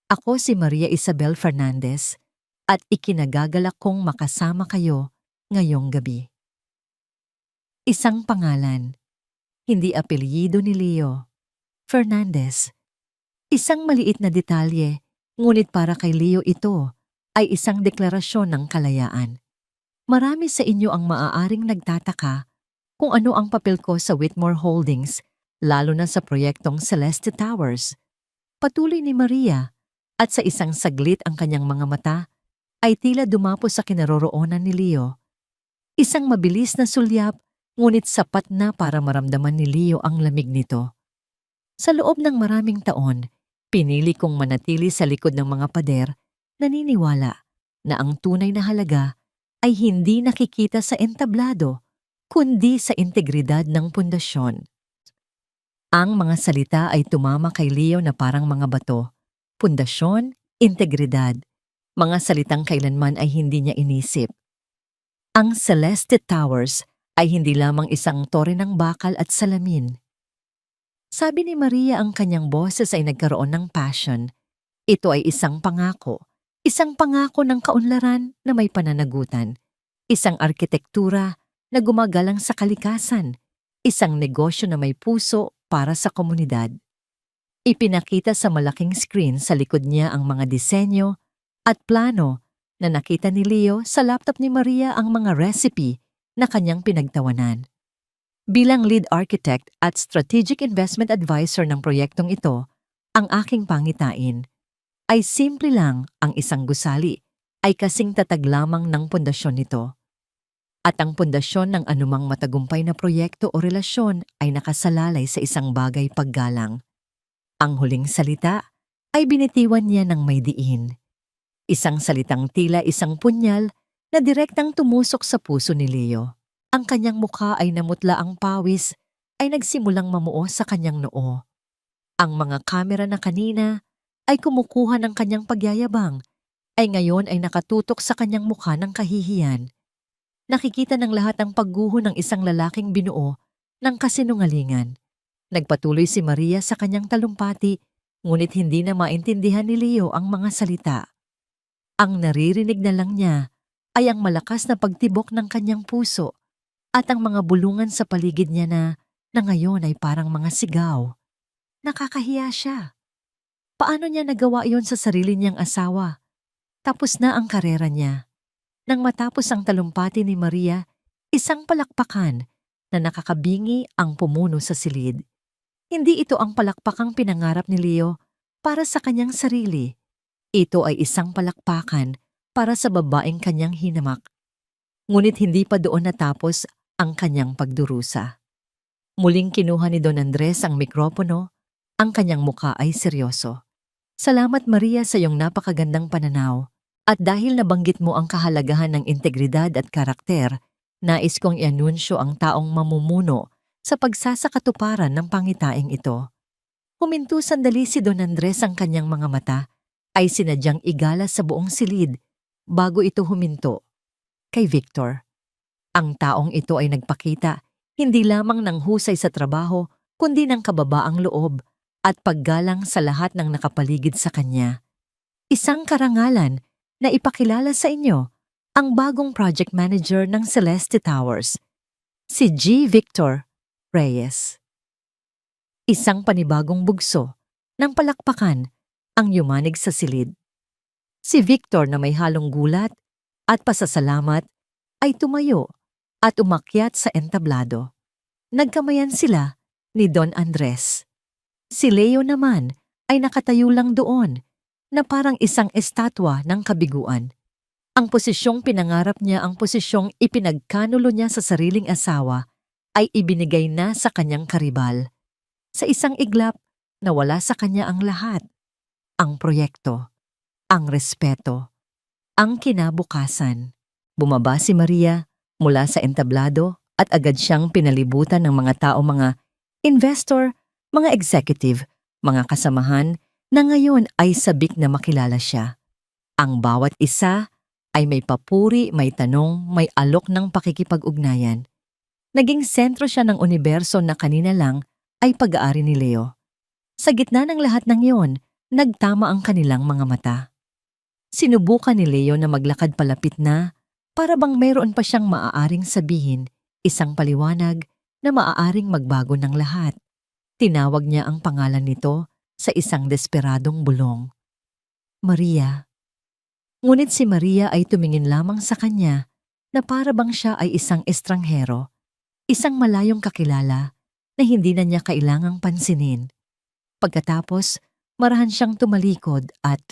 Ako si Maria Isabel Fernandez at ikinagagalak kong makasama kayo ngayong gabi. Isang pangalan, hindi apelyido ni Leo. Fernandez. Isang maliit na detalye, ngunit para kay Leo ito ay isang deklarasyon ng kalayaan. Marami sa inyo ang maaaring nagtataka kung ano ang papel ko sa Whitmore Holdings, lalo na sa proyektong Celeste Towers. Patuloy ni Maria, at sa isang saglit ang kanyang mga mata ay tila dumapo sa kinaroroonan ni Leo. Isang mabilis na sulyap, ngunit sapat na para maramdaman ni Leo ang lamig nito. Sa loob ng maraming taon, pinili kong manatili sa likod ng mga pader, naniniwala na ang tunay na halaga ay hindi nakikita sa entablado, kundi sa integridad ng pundasyon. Ang mga salita ay tumama kay Leo na parang mga bato. Pundasyon, integridad, mga salitang kailanman ay hindi niya inisip. Ang Celeste Towers ay hindi lamang isang tore ng bakal at salamin. Sabi ni Maria, ang kanyang boses ay nagkaroon ng passion. Ito ay isang pangako ng kaunlaran na may pananagutan, isang arkitektura na gumagalang sa kalikasan, isang negosyo na may puso para sa komunidad. Ipinakita sa malaking screen sa likod niya ang mga disenyo at plano na nakita ni Leo sa laptop ni Maria, ang mga recipe na kanyang pinagtawanan. Bilang lead architect at strategic investment advisor ng proyektong ito, ang aking pangitain ay simple lang, ang isang gusali ay kasing tatag lamang ng pundasyon nito. At ang pundasyon ng anumang matagumpay na proyekto o relasyon ay nakasalalay sa isang bagay: paggalang. Ang huling salita ay binitiwan niya ng may diin. Isang salitang tila isang punyal na direktang tumusok sa puso ni Leo. Ang kanyang mukha ay namutla, ang pawis ay nagsimulang mamuo sa kanyang noo. Ang mga kamera na kanina ay kumukuha ng kanyang pagyayabang ay ngayon ay nakatutok sa kanyang mukha ng kahihiyan. Nakikita ng lahat ang pagguho ng isang lalaking binuo ng kasinungalingan. Nagpatuloy si Maria sa kanyang talumpati, ngunit hindi na maintindihan ni Leo ang mga salita. Ang naririnig na lang niya ay ang malakas na pagtibok ng kanyang puso at ang mga bulungan sa paligid niya na na ngayon ay parang mga sigaw. Nakakahiya siya. Paano niya nagawa iyon sa sarili niyang asawa? Tapos na ang karera niya. Nang matapos ang talumpati ni Maria, isang palakpakan na nakakabingi ang pumuno sa silid. Hindi ito ang palakpakang pinangarap ni Leo para sa kanyang sarili. Ito ay isang palakpakan para sa babaeng kanyang hinamak. Ngunit hindi pa doon natapos ang kanyang pagdurusa. Muling kinuha ni Don Andres ang mikropono, ang kanyang muka ay seryoso. Salamat Maria sa iyong napakagandang pananaw. At dahil nabanggit mo ang kahalagahan ng integridad at karakter, nais kong i-anunsyo ang taong mamumuno sa pagsasakatuparan ng pangitaing ito. Huminto sandali si Don Andres, ang kanyang mga mata ay sinadyang igala sa buong silid bago ito huminto. Kay Victor. Ang taong ito ay nagpakita hindi lamang ng husay sa trabaho kundi ng kababaang loob at paggalang sa lahat ng nakapaligid sa kanya. Isang karangalan na ipakilala sa inyo ang bagong project manager ng Celeste Towers, si G. Victor Reyes. Isang panibagong bugso ng palakpakan ang yumanig sa silid. Si Victor na may halong gulat at pasasalamat ay tumayo at umakyat sa entablado. Nagkamayan sila ni Don Andres. Si Leo naman ay nakatayo lang doon na parang isang estatwa ng kabiguan. Ang posisyong pinangarap niya, ang posisyong ipinagkanulo niya sa sariling asawa ay ibinigay na sa kanyang karibal. Sa isang iglap, nawala sa kanya ang lahat. Ang proyekto, ang respeto, ang kinabukasan. Bumaba si Maria mula sa entablado at agad siyang pinalibutan ng mga tao, mga investor, mga executive, mga kasamahan na ngayon ay sabik na makilala siya. Ang bawat isa ay may papuri, may tanong, may alok ng pakikipag-ugnayan. Naging sentro siya ng universo na kanina lang ay pag-aari ni Leo. Sa gitna ng lahat ng iyon, nagtama ang kanilang mga mata. Sinubukan ni Leo na maglakad palapit na para bang mayroon pa siyang maaaring sabihin, isang paliwanag na maaaring magbago ng lahat. Tinawag niya ang pangalan nito sa isang desperadong bulong. Maria. Ngunit si Maria ay tumingin lamang sa kanya na para bang siya ay isang estranghero, isang malayong kakilala na hindi na niya kailangang pansinin. Pagkatapos, marahan siyang tumalikod at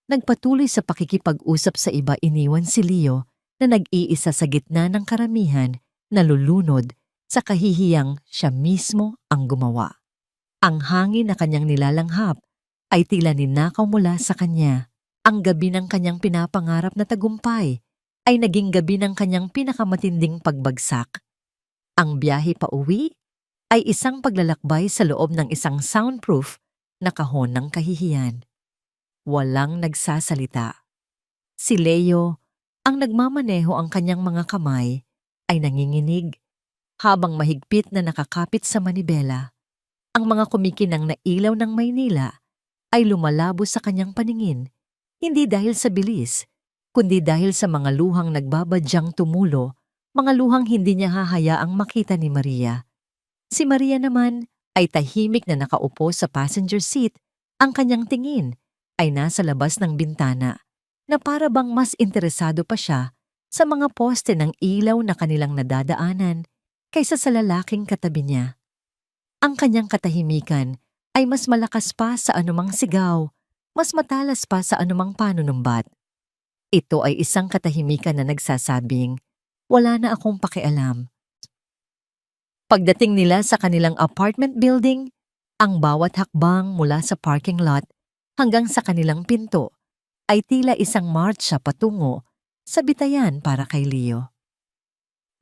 nagpatuloy sa pakikipag-usap sa iba. Iniwan si Leo na nag-iisa sa gitna ng karamihan na lulunod sa kahihiyang siya mismo ang gumawa. Ang hangin na kanyang nilalanghap ay tila ninakaw mula sa kanya. Ang gabi ng kanyang pinapangarap na tagumpay ay naging gabi ng kanyang pinakamatinding pagbagsak. Ang biyahe pa uwi ay isang paglalakbay sa loob ng isang soundproof na kahon ng kahihiyan. Walang nagsasalita. Si Leo, ang nagmamaneho, ang kanyang mga kamay ay nanginginig habang mahigpit na nakakapit sa manibela. Ang mga kumikinang na ilaw ng Maynila ay lumalabo sa kanyang paningin, hindi dahil sa bilis, kundi dahil sa mga luhang nagbabadyang tumulo, mga luhang hindi niya hahayaang makita ni Maria. Si Maria naman ay tahimik na nakaupo sa passenger seat. Ang kanyang tingin ay nasa labas ng bintana na para bang mas interesado pa siya sa mga poste ng ilaw na kanilang nadadaanan kaysa sa lalaking katabi niya. Ang kanyang katahimikan ay mas malakas pa sa anumang sigaw, mas matalas pa sa anumang panunumbat. Ito ay isang katahimikan na nagsasabing, wala na akong pakialam. Pagdating nila sa kanilang apartment building, ang bawat hakbang mula sa parking lot hanggang sa kanilang pinto ay tila isang marcha patungo sa bitayan para kay Leo.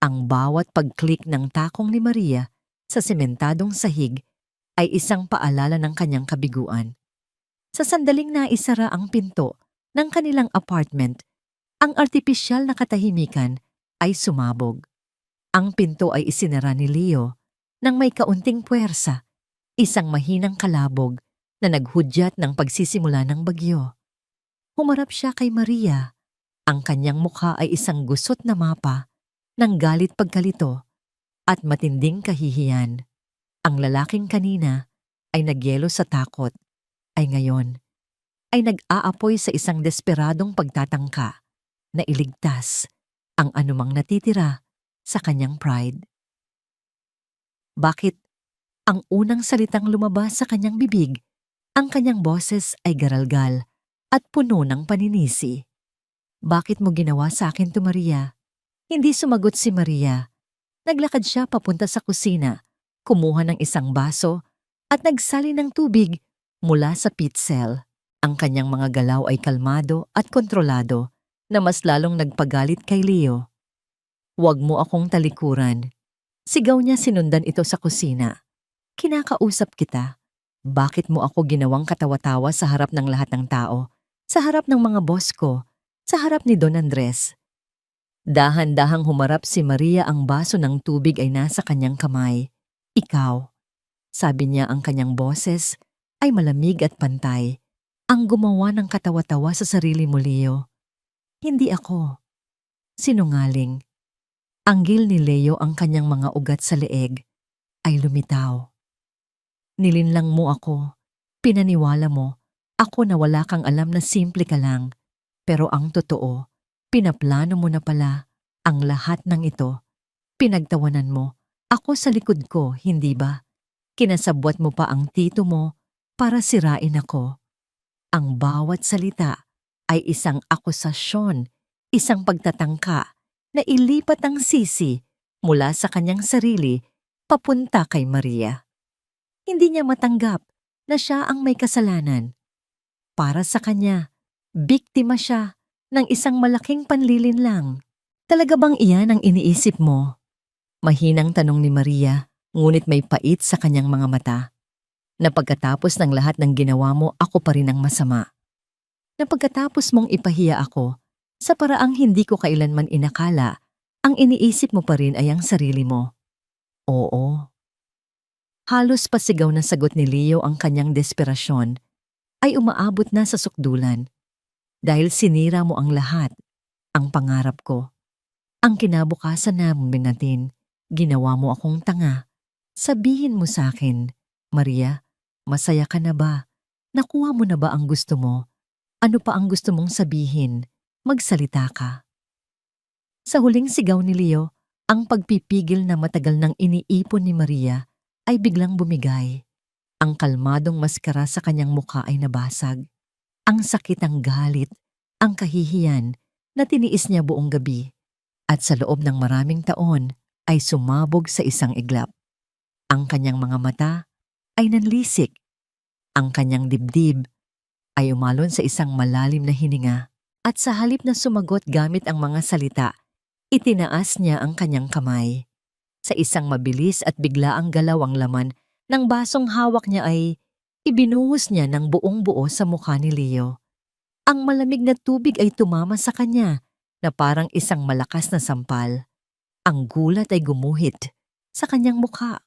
Ang bawat pag-click ng takong ni Maria sa sementadong sahig ay isang paalala ng kanyang kabiguan. Sa sandaling naisara ang pinto ng kanilang apartment, ang artipisyal na katahimikan ay sumabog. Ang pinto ay isinara ni Leo nang may kaunting puwersa, isang mahinang kalabog na naghudyat ng pagsisimula ng bagyo. Humarap siya kay Maria. Ang kanyang mukha ay isang gusot na mapa ng galit, pagkalito at matinding kahihiyan. Ang lalaking kanina ay nagyelo sa takot, ay ngayon ay nag-aapoy sa isang desperadong pagtatangka na iligtas ang anumang natitira sa kanyang pride. Bakit ang unang salitang lumabas sa kanyang bibig, ang kanyang boses ay garalgal at puno ng paninisi? Bakit mo ginawa sa akin to, Maria? Hindi sumagot si Maria. Naglakad siya papunta sa kusina, kumuha ng isang baso at nagsali ng tubig mula sa pitzel. Ang kanyang mga galaw ay kalmado at kontrolado na mas lalong nagpagalit kay Leo. "Huwag mo akong talikuran." Sigaw niya sinundan ito sa kusina. "Kinakausap kita. Bakit mo ako ginawang katawa-tawa sa harap ng lahat ng tao? Sa harap ng mga boss ko? Sa harap ni Don Andres?" Dahan-dahang humarap si Maria, ang baso ng tubig ay nasa kanyang kamay. "Ikaw," sabi niya, ang kanyang boses ay malamig at pantay, "ang gumawa ng katawa-tawa sa sarili mo, Leo. Hindi ako." Sinungaling. Anggil ni Leo, ang kanyang mga ugat sa leeg ay lumitaw. "Nilinlang mo ako. Pinaniwala mo ako na wala kang alam, na simple ka lang. Pero ang totoo, pinaplano mo na pala ang lahat ng ito. Pinagtawanan mo ako sa likod ko, hindi ba? Kinasabwat mo pa ang tito mo para sirain ako. Ang bawat salita ay isang akusasyon, isang pagtatangka na ilipat ang sisi mula sa kanyang sarili papunta kay Maria. Hindi niya matanggap na siya ang may kasalanan. Para sa kanya, biktima siya ng isang malaking panlilinlang. "Talaga bang iyan ang iniisip mo?" Mahinang tanong ni Maria, ngunit may pait sa kanyang mga mata. "Na pagkatapos ng lahat ng ginawa mo, ako pa rin ang masama? Na pagkatapos mong ipahiya ako sa paraang hindi ko kailanman inakala, ang iniisip mo pa rin ay ang sarili mo?" "Oo." Halos pasigaw na sagot ni Leo, ang kanyang desperasyon ay umaabot na sa sukdulan. "Dahil sinira mo ang lahat, ang pangarap ko, ang kinabukasan natin, ginawa mo akong tanga. Sabihin mo sa akin, Maria, masaya ka na ba? Nakuha mo na ba ang gusto mo? Ano pa ang gusto mong sabihin? Magsalita ka." Sa huling sigaw ni Leo, ang pagpipigil na matagal nang iniipon ni Maria ay biglang bumigay. Ang kalmadong maskara sa kanyang mukha ay nabasag. Ang sakit, ang galit, ang kahihiyan na tiniis niya buong gabi at sa loob ng maraming taon ay sumabog sa isang iglap. Ang kanyang mga mata ay nanlisik. Ang kanyang dibdib ay umalon sa isang malalim na hininga, at sa halip na sumagot gamit ang mga salita, itinaas niya ang kanyang kamay. Sa isang mabilis at biglaang galaw, ang laman ng basong hawak niya ay ibinuhos niya ng buong buo sa mukha ni Leo. Ang malamig na tubig ay tumama sa kanya na parang isang malakas na sampal. Ang gulat ay gumuhit sa kanyang mukha.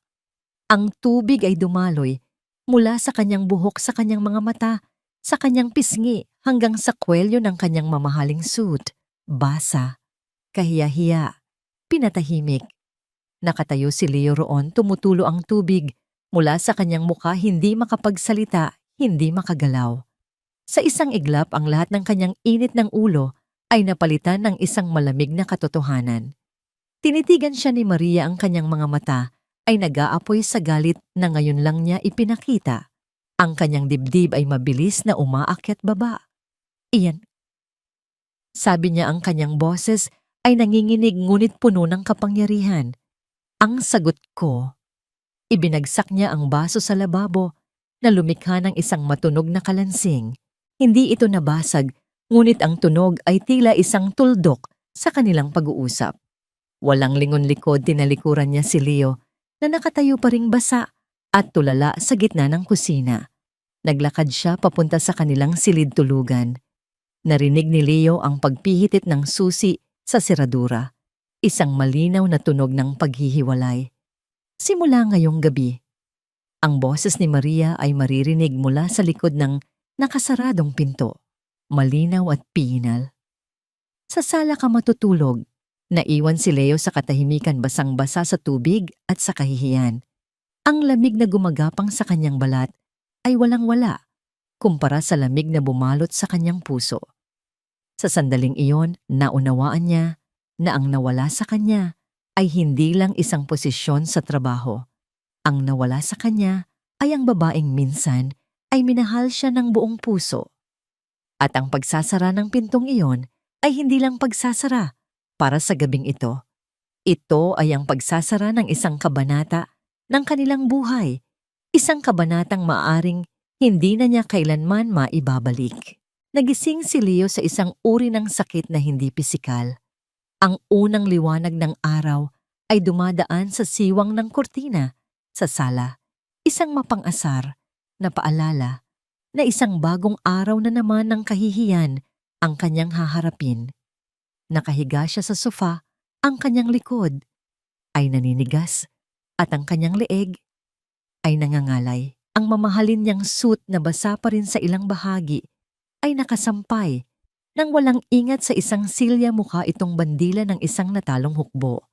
Ang tubig ay dumaloy mula sa kanyang buhok, sa kanyang mga mata, sa kanyang pisngi, hanggang sa kwelyo ng kanyang mamahaling suit. Basa, kahiya-hiya, pinatahimik. Nakatayo si Leo roon, tumutulo ang tubig mula sa kanyang mukha, hindi makapagsalita, hindi makagalaw. Sa isang iglap, ang lahat ng kanyang init ng ulo ay napalitan ng isang malamig na katotohanan. Tinitigan siya ni Maria, ang kanyang mga mata ay nag-aapoy sa galit na ngayon lang niya ipinakita. Ang kanyang dibdib ay mabilis na umaakyat baba. "Iyan," sabi niya, ang kanyang boses ay nanginginig ngunit puno ng kapangyarihan. "Ang sagot ko." Ibinagsak niya ang baso sa lababo na lumikha ng isang matunog na kalansing. Hindi ito nabasag, ngunit ang tunog ay tila isang tuldok sa kanilang pag-uusap. Walang lingon-likod, tinalikuran niya si Leo na nakatayo pa ring basa at tulala sa gitna ng kusina. Naglakad siya papunta sa kanilang silid-tulugan. Narinig ni Leo ang pagpihitit ng susi sa seradura, isang malinaw na tunog ng paghihiwalay. Simula ngayong gabi, ang boses ni Maria ay maririnig mula sa likod ng nakasaradong pinto, malinaw at pinal. "Sa sala ka matutulog." Naiwan si Leo sa katahimikan, basang-basa sa tubig at sa kahihiyan. Ang lamig na gumagapang sa kanyang balat ay walang-wala kumpara sa lamig na bumalot sa kanyang puso. Sa sandaling iyon, naunawaan niya na ang nawala sa kanya ay hindi lang isang posisyon sa trabaho. Ang nawala sa kanya ay ang babaeng minsan ay minahal siya ng buong puso. At ang pagsasara ng pintong iyon ay hindi lang pagsasara para sa gabing ito. Ito ay ang pagsasara ng isang kabanata ng kanilang buhay, isang kabanatang maaring hindi na niya kailanman maibabalik. Nagising si Leo sa isang uri ng sakit na hindi pisikal. Ang unang liwanag ng araw ay dumadaan sa siwang ng kurtina sa sala, isang mapang-asar na paalala na isang bagong araw na naman ng kahihiyan ang kanyang haharapin. Nakahiga siya sa sofa, ang kanyang likod ay naninigas at ang kanyang leeg ay nangangalay. Ang mamahalin niyang suit na basa pa rin sa ilang bahagi ay nakasampay nang walang ingat sa isang silya mukha itong bandila ng isang natalong hukbo.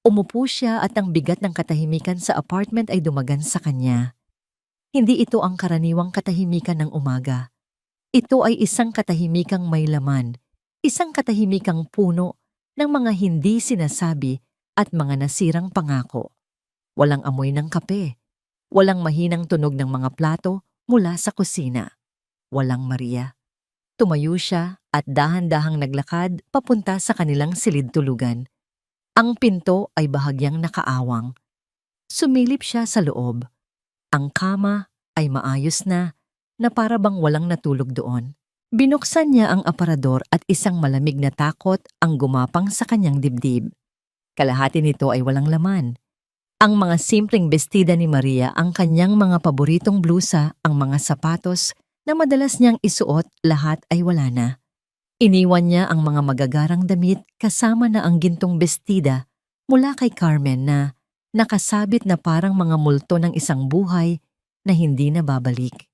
Umupo siya at ang bigat ng katahimikan sa apartment ay dumagan sa kanya. Hindi ito ang karaniwang katahimikan ng umaga. Ito ay isang katahimikang may laman, isang katahimikang puno ng mga hindi sinasabi at mga nasirang pangako. Walang amoy ng kape, walang mahinang tunog ng mga plato mula sa kusina. Walang Maria. Tumayo siya at dahan-dahang naglakad papunta sa kanilang silid-tulugan. Ang pinto ay bahagyang nakaawang. Sumilip siya sa loob. Ang kama ay maayos na para bang walang natulog doon. Binuksan niya ang aparador at isang malamig na takot ang gumapang sa kanyang dibdib. Kalahati nito ay walang laman. Ang mga simpleng bestida ni Maria, ang kanyang mga paboritong blusa, ang mga sapatos na madalas niyang isuot, lahat ay wala na. Iniwan niya ang mga magagarang damit kasama na ang gintong bestida mula kay Carmen na nakasabit na parang mga multo ng isang buhay na hindi na babalik.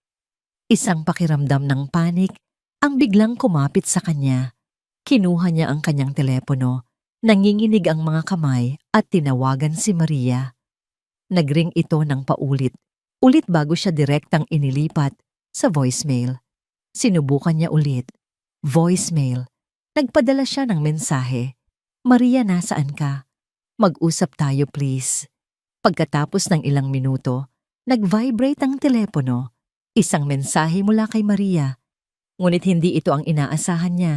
Isang pakiramdam ng panik ang biglang kumapit sa kanya. Kinuha niya ang kanyang telepono, nanginginig ang mga kamay at tinawagan si Maria. Nagring ito ng paulit-ulit bago siya direktang inilipat sa voicemail. Sinubukan niya ulit. Voicemail. Nagpadala siya ng mensahe. Maria, nasaan ka? Mag-usap tayo please. Pagkatapos ng ilang minuto, nag-vibrate ang telepono. Isang mensahe mula kay Maria. Ngunit hindi ito ang inaasahan niya.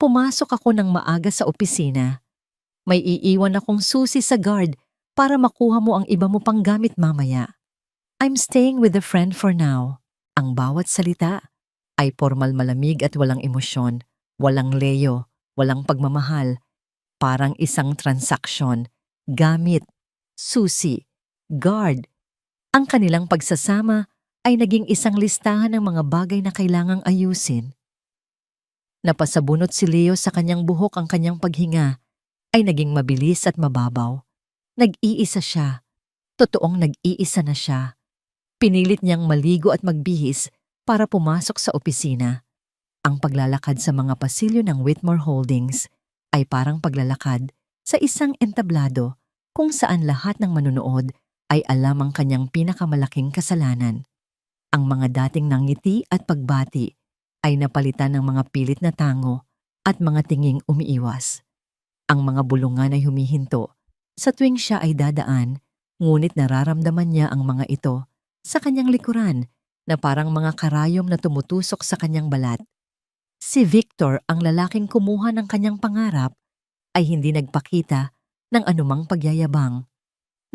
Pumasok ako ng maaga sa opisina. May iiwan akong susi sa guard para makuha mo ang iba mo pang gamit mamaya. I'm staying with a friend for now. Ang bawat salita ay formal, malamig at walang emosyon, walang leyo, walang pagmamahal. Parang isang transaksyon, gamit, susi, guard. Ang kanilang pagsasama ay naging isang listahan ng mga bagay na kailangang ayusin. Napasabunot si Leo sa kanyang buhok, ang kanyang paghinga ay naging mabilis at mababaw. Nag-iisa siya. Totoong nag-iisa na siya. Pinilit niyang maligo at magbihis para pumasok sa opisina. Ang paglalakad sa mga pasilyo ng Whitmore Holdings ay parang paglalakad sa isang entablado kung saan lahat ng manunood ay alam ang kanyang pinakamalaking kasalanan. Ang mga dating nangiti at pagbati ay napalitan ng mga pilit na tango at mga tinging umiiwas. Ang mga bulungan ay humihinto sa tuwing siya ay dadaan, ngunit nararamdaman niya ang mga ito sa kanyang likuran na parang mga karayom na tumutusok sa kanyang balat. Si Victor, ang lalaking kumuha ng kanyang pangarap, ay hindi nagpakita ng anumang pagyayabang.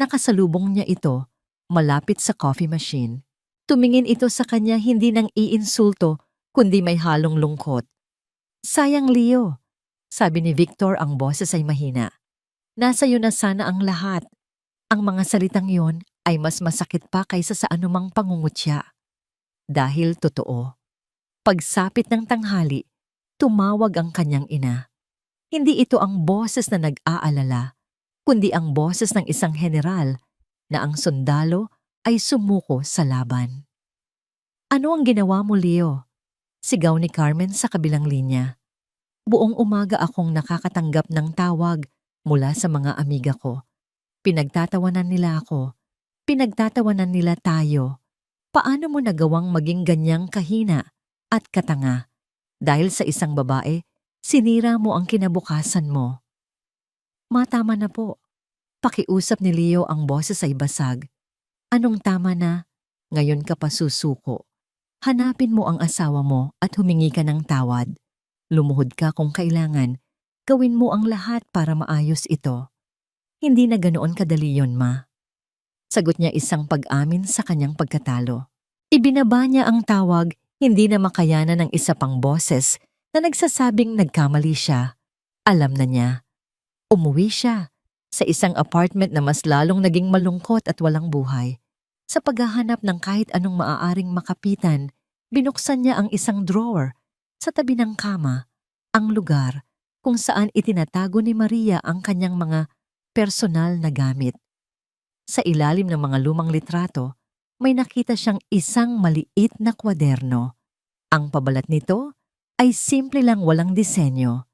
Nakasalubong niya ito malapit sa coffee machine. Tumingin ito sa kanya hindi nang iinsulto kundi may halong lungkot. Sayang Leo, sabi ni Victor, ang boses ay mahina. Nasa iyo na sana ang lahat. Ang mga salitang yon ay mas masakit pa kaysa sa anumang pangungutya. Dahil totoo. Pagsapit ng tanghali, tumawag ang kanyang ina. Hindi ito ang boses na nag-aalala, kundi ang boses ng isang general na ang sundalo ay sumuko sa laban. Ano ang ginawa mo, Leo? Sigaw ni Carmen sa kabilang linya. Buong umaga akong nakakatanggap ng tawag mula sa mga amiga ko. Pinagtatawanan nila ako. Pinagtatawanan nila tayo. Paano mo nagawang maging ganyang kahina at katanga? Dahil sa isang babae, sinira mo ang kinabukasan mo. Matama na po. Pakiusap ni Leo ang boses ay basag. Anong tama na? Ngayon ka pa susuko. Hanapin mo ang asawa mo at humingi ka ng tawad. Lumuhod ka kung kailangan. Gawin mo ang lahat para maayos ito. Hindi na ganoon kadali yon, ma. Sagot niya isang pag-amin sa kanyang pagkatalo. Ibinaba niya ang tawag, hindi na makayanan ng isa pang boses na nagsasabing nagkamali siya. Alam na niya. Umuwi siya sa isang apartment na mas lalong naging malungkot at walang buhay. Sa paghahanap ng kahit anong maaaring makapitan, binuksan niya ang isang drawer sa tabi ng kama, ang lugar kung saan itinatago ni Maria ang kanyang mga personal na gamit. Sa ilalim ng mga lumang litrato, may nakita siyang isang maliit na kwaderno. Ang pabalat nito ay simple lang walang disenyo.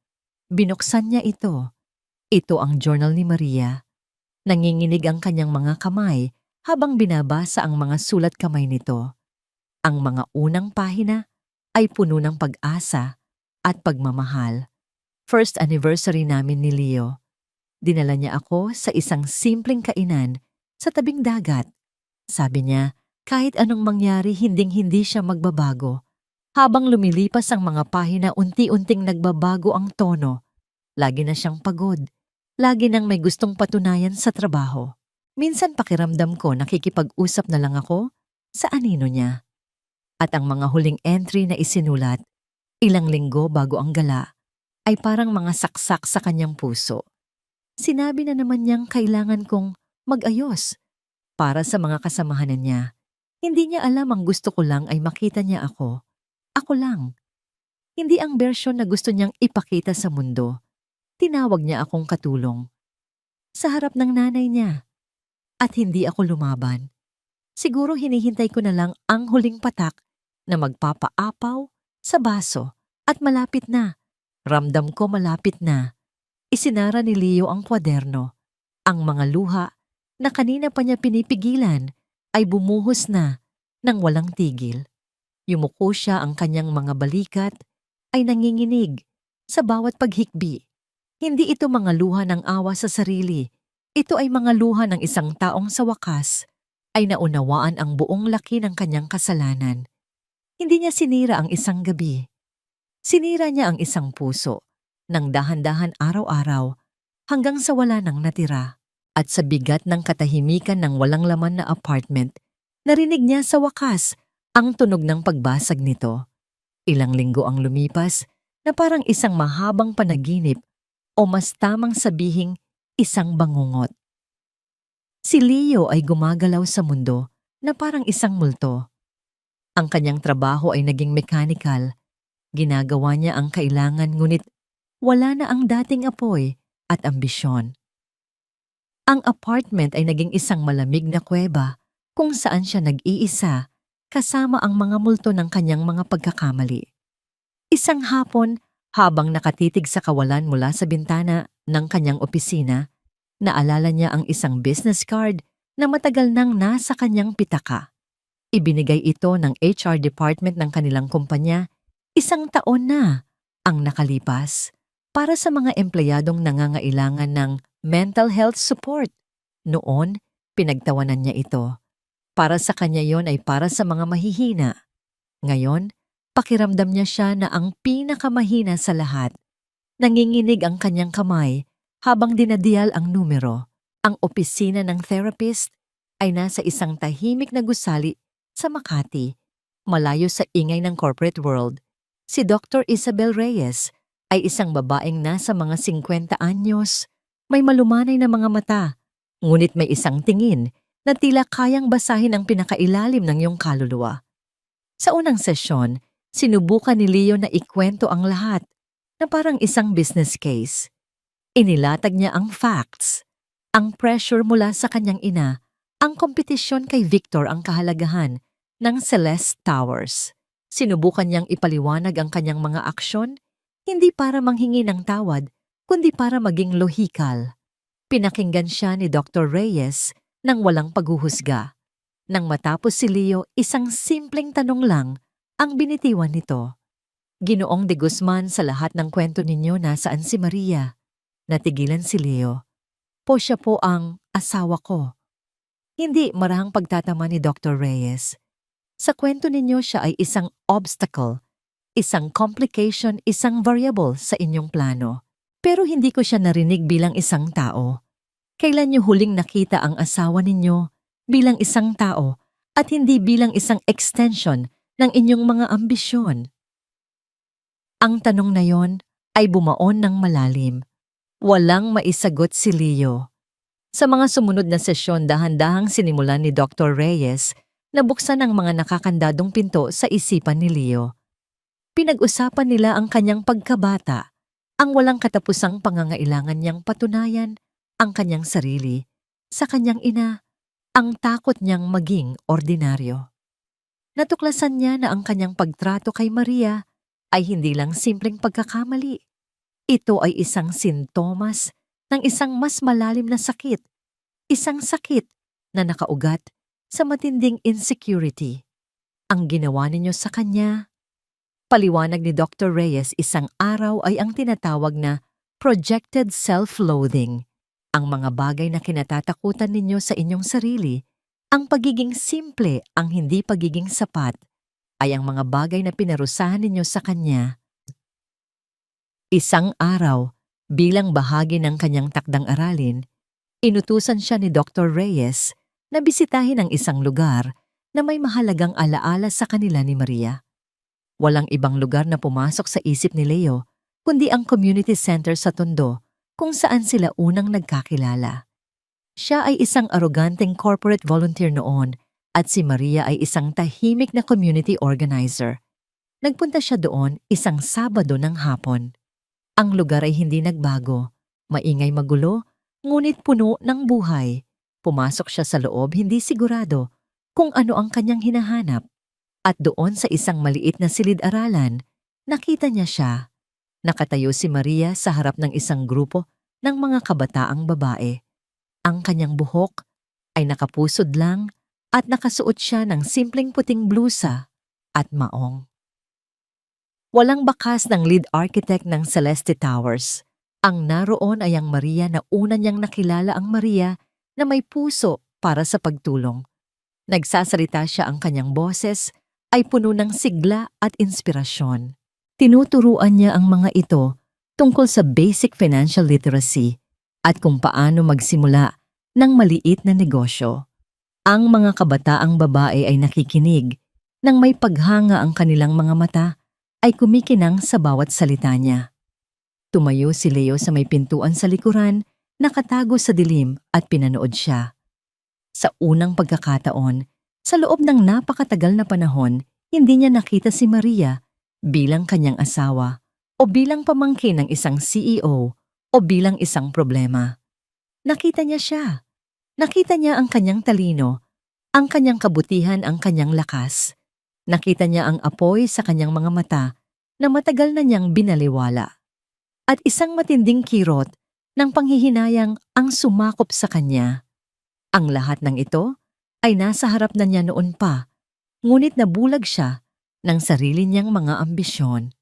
Binuksan niya ito. Ito ang journal ni Maria. Nanginginig ang kanyang mga kamay habang binabasa ang mga sulat kamay nito. Ang mga unang pahina ay puno ng pag-asa at pagmamahal. First anniversary namin ni Leo. Dinala niya ako sa isang simpleng kainan sa tabing dagat. Sabi niya, kahit anong mangyari hinding-hindi siya magbabago. Habang lumilipas ang mga pahina, unti-unting nagbabago ang tono. Lagi na siyang pagod. Lagi nang may gustong patunayan sa trabaho. Minsan pakiramdam ko nakikipag-usap na lang ako sa anino niya. At ang mga huling entry na isinulat, ilang linggo bago ang gala, ay parang mga saksak sa kanyang puso. Sinabi na naman niyang kailangan kong mag-ayos para sa mga kasamahanan niya. Hindi niya alam ang gusto ko lang ay makita niya ako. Ako lang. Hindi ang bersyon na gusto niyang ipakita sa mundo. Tinawag niya akong katulong. Sa harap ng nanay niya. At hindi ako lumaban. Siguro hinihintay ko na lang ang huling patak na magpapaapaw sa baso at malapit na. Ramdam ko malapit na. Isinara ni Leo ang kwaderno. Ang mga luha na kanina pa niya pinipigilan ay bumuhos na nang walang tigil. Yumuko siya, ang kanyang mga balikat ay nanginginig sa bawat paghikbi. Hindi ito mga luha ng awa sa sarili. Ito ay mga luha ng isang taong sa wakas ay naunawaan ang buong laki ng kanyang kasalanan. Hindi niya sinira ang isang gabi. Sinira niya ang isang puso ng dahan-dahan araw-araw hanggang sa wala nang natira. At sa bigat ng katahimikan ng walang laman na apartment, narinig niya sa wakas ang tunog ng pagbasag nito. Ilang linggo ang lumipas na parang isang mahabang panaginip o mas tamang sabihing isang bangungot. Si Leo ay gumagalaw sa mundo na parang isang multo. Ang kanyang trabaho ay naging mechanical. Ginagawa niya ang kailangan ngunit wala na ang dating apoy at ambisyon. Ang apartment ay naging isang malamig na kuweba kung saan siya nag-iisa kasama ang mga multo ng kanyang mga pagkakamali. Isang hapon, habang nakatitig sa kawalan mula sa bintana ng kanyang opisina, naalala niya ang isang business card na matagal nang nasa kanyang pitaka. Ibinigay ito ng HR department ng kanilang kumpanya. 1 taon na ang nakalipas para sa mga empleyadong nangangailangan ng mental health support. Noon, pinagtawanan niya ito. Para sa kanya yon ay para sa mga mahihina. Ngayon, pakiramdam niya siya na ang pinakamahina sa lahat. Nanginginig ang kanyang kamay habang dinadial ang numero. Ang opisina ng therapist ay nasa isang tahimik na gusali sa Makati, malayo sa ingay ng corporate world. Si Dr. Isabel Reyes ay isang babaeng nasa mga 50 anyos, may malumanay na mga mata, ngunit may isang tingin na tila kayang basahin ang pinakailalim ng iyong kaluluwa. Sa unang sesyon, sinubukan ni Leo na ikwento ang lahat na parang isang business case. Inilatag niya ang facts, ang pressure mula sa kanyang ina, ang kompetisyon kay Victor, ang kahalagahan ng Celeste Towers. Sinubukan niyang ipaliwanag ang kanyang mga aksyon, hindi para manghingi ng tawad, kundi para maging lohikal. Pinakinggan siya ni Dr. Reyes nang walang paghuhusga. Nang matapos si Leo, isang simpleng tanong lang ang binitiwan nito. Ginoong de Guzman, sa lahat ng kwento ninyo, nasaan si Maria? Natigilan si Leo. Po, siya po ang asawa ko. Hindi marahang pagtatama ni Dr. Reyes. Sa kwento ninyo, siya ay isang obstacle, isang complication, isang variable sa inyong plano. Pero hindi ko siya narinig bilang isang tao. Kailan niyo huling nakita ang asawa ninyo bilang isang tao at hindi bilang isang extension ng inyong mga ambisyon? Ang tanong na yon ay bumaon ng malalim. Walang maisagot si Leo. Sa mga sumunod na sesyon, dahan-dahang sinimulan ni Dr. Reyes na buksan ang mga nakakandadong pinto sa isipan ni Leo. Pinag-usapan nila ang kanyang pagkabata, ang walang katapusang pangangailangan niyang patunayan, ang kanyang sarili, sa kanyang ina, ang takot niyang maging ordinaryo. Natuklasan niya na ang kanyang pagtrato kay Maria ay hindi lang simpleng pagkakamali. Ito ay isang sintomas ng isang mas malalim na sakit, isang sakit na nakaugat sa matinding insecurity. Ang ginawa ninyo sa kanya, paliwanag ni Dr. Reyes, isang araw ay ang tinatawag na projected self-loathing. Ang mga bagay na kinatatakutan ninyo sa inyong sarili, ang pagiging simple, ang hindi pagiging sapat, ay ang mga bagay na pinarusahan ninyo sa kanya. Isang araw, bilang bahagi ng kanyang takdang aralin, inutusan siya ni Dr. Reyes na bisitahin ang isang lugar na may mahalagang alaala sa kanila ni Maria. Walang ibang lugar na pumasok sa isip ni Leo kundi ang community center sa Tondo kung saan sila unang nagkakilala. Siya ay isang aroganteng corporate volunteer noon at si Maria ay isang tahimik na community organizer. Nagpunta siya doon isang Sabado ng hapon. Ang lugar ay hindi nagbago, maingay, magulo, ngunit puno ng buhay. Pumasok siya sa loob, hindi sigurado kung ano ang kanyang hinahanap. At doon sa isang maliit na silid-aralan, nakita niya siya. Nakatayo si Maria sa harap ng isang grupo ng mga kabataang babae. Ang kanyang buhok ay nakapusod lang at nakasuot siya ng simpleng puting blusa at maong. Walang bakas ng lead architect ng Celeste Towers. Ang naroon ay ang Maria na una niyang nakilala, ang Maria na may puso para sa pagtulong. Nagsasalita siya, ang kanyang boses ay puno ng sigla at inspirasyon. Tinuturuan niya ang mga ito tungkol sa basic financial literacy at kung paano magsimula ng maliit na negosyo. Ang mga kabataang babae ay nakikinig. Nang may paghanga ang kanilang mga mata, ay kumikinang sa bawat salita niya. Tumayo si Leo sa may pintuan sa likuran, nakatago sa dilim at pinanood siya. Sa unang pagkakataon, sa loob ng napakatagal na panahon, hindi niya nakita si Maria bilang kanyang asawa o bilang pamangkin ng isang CEO o bilang isang problema. Nakita niya siya. Nakita niya ang kanyang talino, ang kanyang kabutihan, ang kanyang lakas. Nakita niya ang apoy sa kanyang mga mata na matagal na niyang binaliwala. At isang matinding kirot ng panghihinayang ang sumakop sa kanya. Ang lahat ng ito ay nasa harap na niya noon pa, ngunit nabulag siya ng sarili niyang mga ambisyon.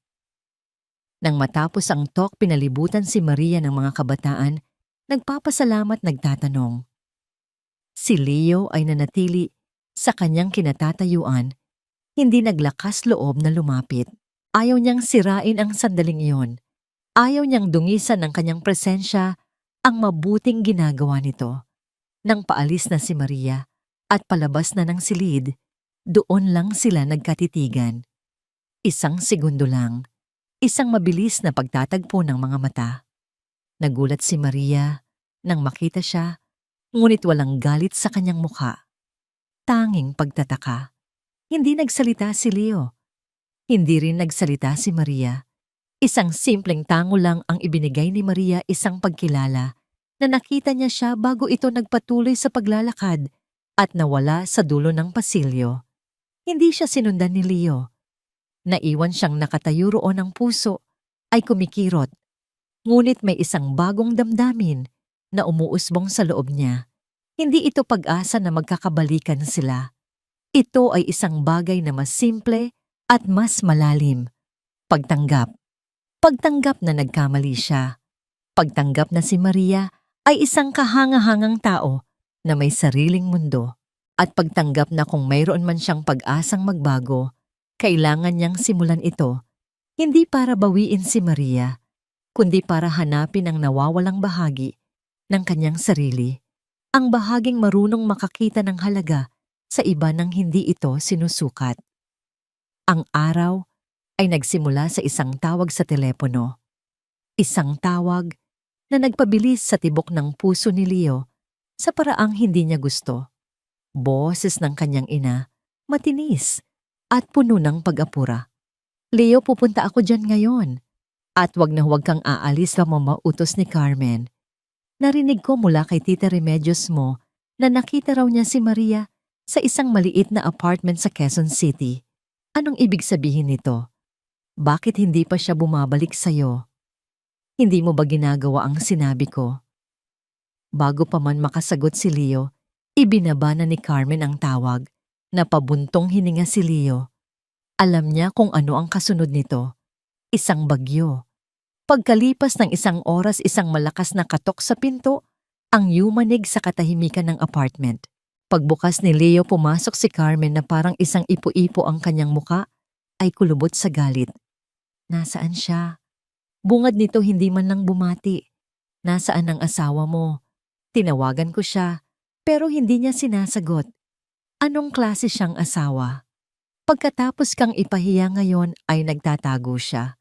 Nang matapos ang talk, pinalibutan si Maria ng mga kabataan, nagpapasalamat, nagtatanong. Si Leo ay nanatili sa kanyang kinatatayuan, hindi naglakas loob na lumapit. Ayaw niyang sirain ang sandaling iyon. Ayaw niyang dungisan ng kanyang presensya ang mabuting ginagawa nito. Nang paalis na si Maria at palabas na ng silid, doon lang sila nagkatitigan. Isang segundo lang, isang mabilis na pagtatagpo ng mga mata. Nagulat si Maria nang makita siya, ngunit walang galit sa kanyang mukha. Tanging pagtataka. Hindi nagsalita si Leo. Hindi rin nagsalita si Maria. Isang simpleng tango lang ang ibinigay ni Maria, isang pagkilala na nakita niya siya bago ito nagpatuloy sa paglalakad at nawala sa dulo ng pasilyo. Hindi siya sinundan ni Leo. Naiwan siyang nakatayo roon, ang puso ay kumikirot. Ngunit may isang bagong damdamin na umuusbong sa loob niya. Hindi ito pag-asa na magkakabalikan sila. Ito ay isang bagay na mas simple at mas malalim. Pagtanggap. Pagtanggap na nagkamali siya. Pagtanggap na si Maria ay isang kahangahangang tao na may sariling mundo. At pagtanggap na kung mayroon man siyang pag-asang magbago, kailangan niyang simulan ito, hindi para bawiin si Maria, kundi para hanapin ang nawawalang bahagi ng kanyang sarili, ang bahaging marunong makakita ng halaga sa iba nang hindi ito sinusukat. Ang araw ay nagsimula sa isang tawag sa telepono. Isang tawag na nagpabilis sa tibok ng puso ni Leo sa paraang hindi niya gusto. Boses ng kanyang ina, matinis at puno ng pag-apura. Leo, pupunta ako dyan ngayon. At wag na huwag kang aalis pa mamautos ni Carmen. Narinig ko mula kay Tita Remedios mo na nakita raw niya si Maria sa isang maliit na apartment sa Quezon City. Anong ibig sabihin nito? Bakit hindi pa siya bumabalik sa'yo? Hindi mo ba ginagawa ang sinabi ko? Bago pa man makasagot si Leo, ibinaba na ni Carmen ang tawag. Napabuntong hininga si Leo. Alam niya kung ano ang kasunod nito. Isang bagyo. Pagkalipas ng isang oras, isang malakas na katok sa pinto ang yumanig sa katahimikan ng apartment. Pagbukas ni Leo, pumasok si Carmen na parang isang ipo-ipo ang kanyang muka ay kulubot sa galit. Nasaan siya? Bungad nito hindi man lang bumati. Nasaan ang asawa mo? Tinawagan ko siya, pero hindi niya sinasagot. Anong klase siyang asawa? Pagkatapos kang ipahiya ngayon ay nagtatago siya.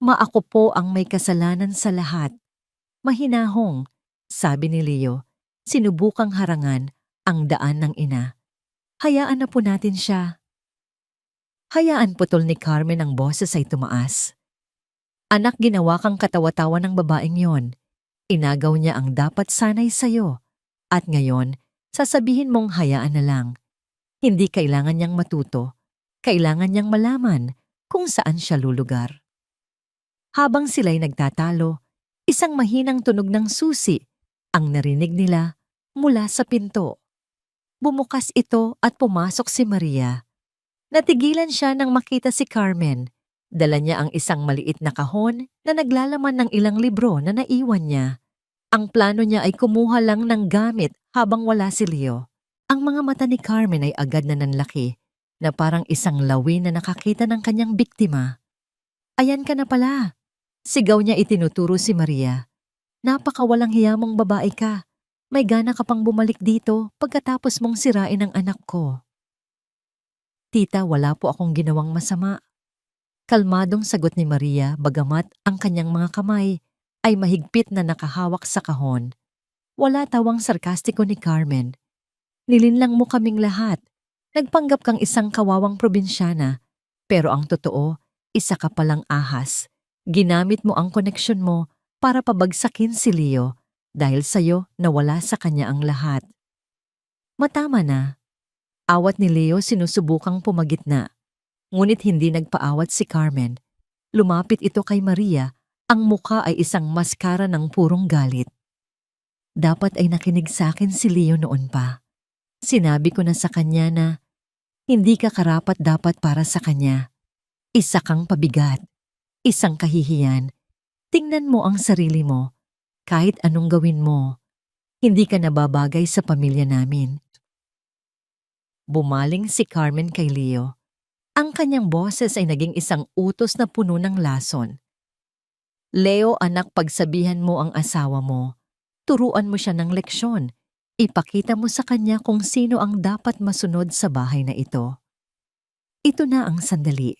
Maako po ang may kasalanan sa lahat. Mahinahong, sabi ni Leo, sinubukang harangan ang daan ng ina. Hayaan na po natin siya. Hayaan, putol ni Carmen, ang boses ay tumaas. Anak, ginawa kang katawa-tawa ng babaeng yon. Inagaw niya ang dapat sanay sa'yo. At ngayon, sasabihin mong hayaan na lang. Hindi kailangan niyang matuto. Kailangan niyang malaman kung saan siya lulugar. Habang sila'y nagtatalo, isang mahinang tunog ng susi ang narinig nila mula sa pinto. Bumukas ito at pumasok si Maria. Natigilan siya nang makita si Carmen. Dala niya ang isang maliit na kahon na naglalaman ng ilang libro na naiwan niya. Ang plano niya ay kumuha lang ng gamit habang wala si Leo. Ang mga mata ni Carmen ay agad na nanlaki na parang isang lawin na nakakita ng kanyang biktima. Ayan ka na pala. Sigaw niya, itinuturo si Maria. Napakawalang hiya mong babae ka. May gana ka pang bumalik dito pagkatapos mong sirain ang anak ko. Tita, wala po akong ginawang masama. Kalmadong sagot ni Maria, bagamat ang kanyang mga kamay ay mahigpit na nakahawak sa kahon. Wala tawang sarkastiko ni Carmen. Nilinlang mo kaming lahat. Nagpanggap kang isang kawawang probinsyana. Pero ang totoo, isa ka palang ahas. Ginamit mo ang koneksyon mo para pabagsakin si Leo dahil sa'yo nawala sa kanya ang lahat. Matama na. Awat ni Leo, sinusubukang pumagitna. Ngunit hindi nagpaawat si Carmen. Lumapit ito kay Maria, ang muka ay isang maskara ng purong galit. Dapat ay nakinig sa akin si Leo noon pa. Sinabi ko na sa kanya na hindi ka karapat-dapat para sa kanya. Isa kang pabigat, isang kahihiyan. Tingnan mo ang sarili mo. Kahit anong gawin mo, hindi ka nababagay sa pamilya namin. Bumaling si Carmen kay Leo. Ang kanyang boses ay naging isang utos na puno ng lason. Leo, anak, pagsabihan mo ang asawa mo. Turuan mo siya ng leksyon. Ipakita mo sa kanya kung sino ang dapat masunod sa bahay na ito. Ito na ang sandali.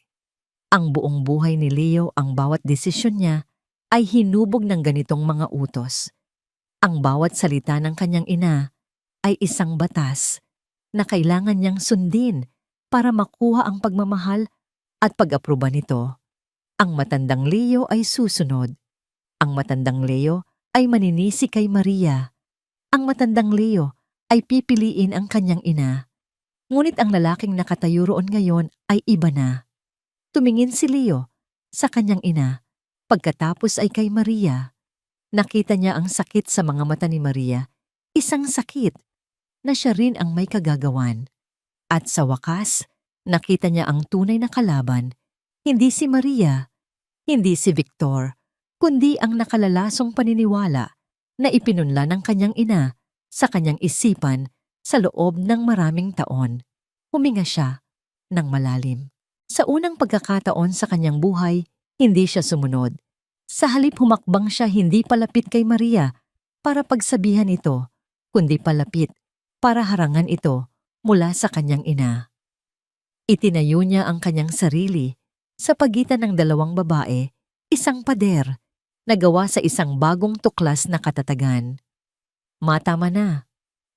Ang buong buhay ni Leo, ang bawat desisyon niya ay hinubog ng ganitong mga utos. Ang bawat salita ng kanyang ina ay isang batas na kailangan niyang sundin para makuha ang pagmamahal at pag-aproba nito. Ang matandang Leo ay susunod. Ang matandang Leo ay maninisi kay Maria. Ang matandang Leo ay pipiliin ang kanyang ina. Ngunit ang lalaking nakatayo roon ngayon ay iba na. Tumingin si Leo sa kanyang ina. Pagkatapos ay kay Maria. Nakita niya ang sakit sa mga mata ni Maria. Isang sakit na siya rin ang may kagagawan. At sa wakas, nakita niya ang tunay na kalaban, hindi si Maria, hindi si Victor, kundi ang nakalalasong paniniwala na ipinunla ng kanyang ina sa kanyang isipan sa loob ng maraming taon. Huminga siya ng malalim. Sa unang pagkakataon sa kanyang buhay, hindi siya sumunod. Sa halip humakbang siya hindi palapit kay Maria para pagsabihan ito, kundi palapit para harangan ito mula sa kanyang ina. Itinayo niya ang kanyang sarili sa pagitan ng dalawang babae, isang pader, na gawa sa isang bagong tuklas na katatagan. Matama na,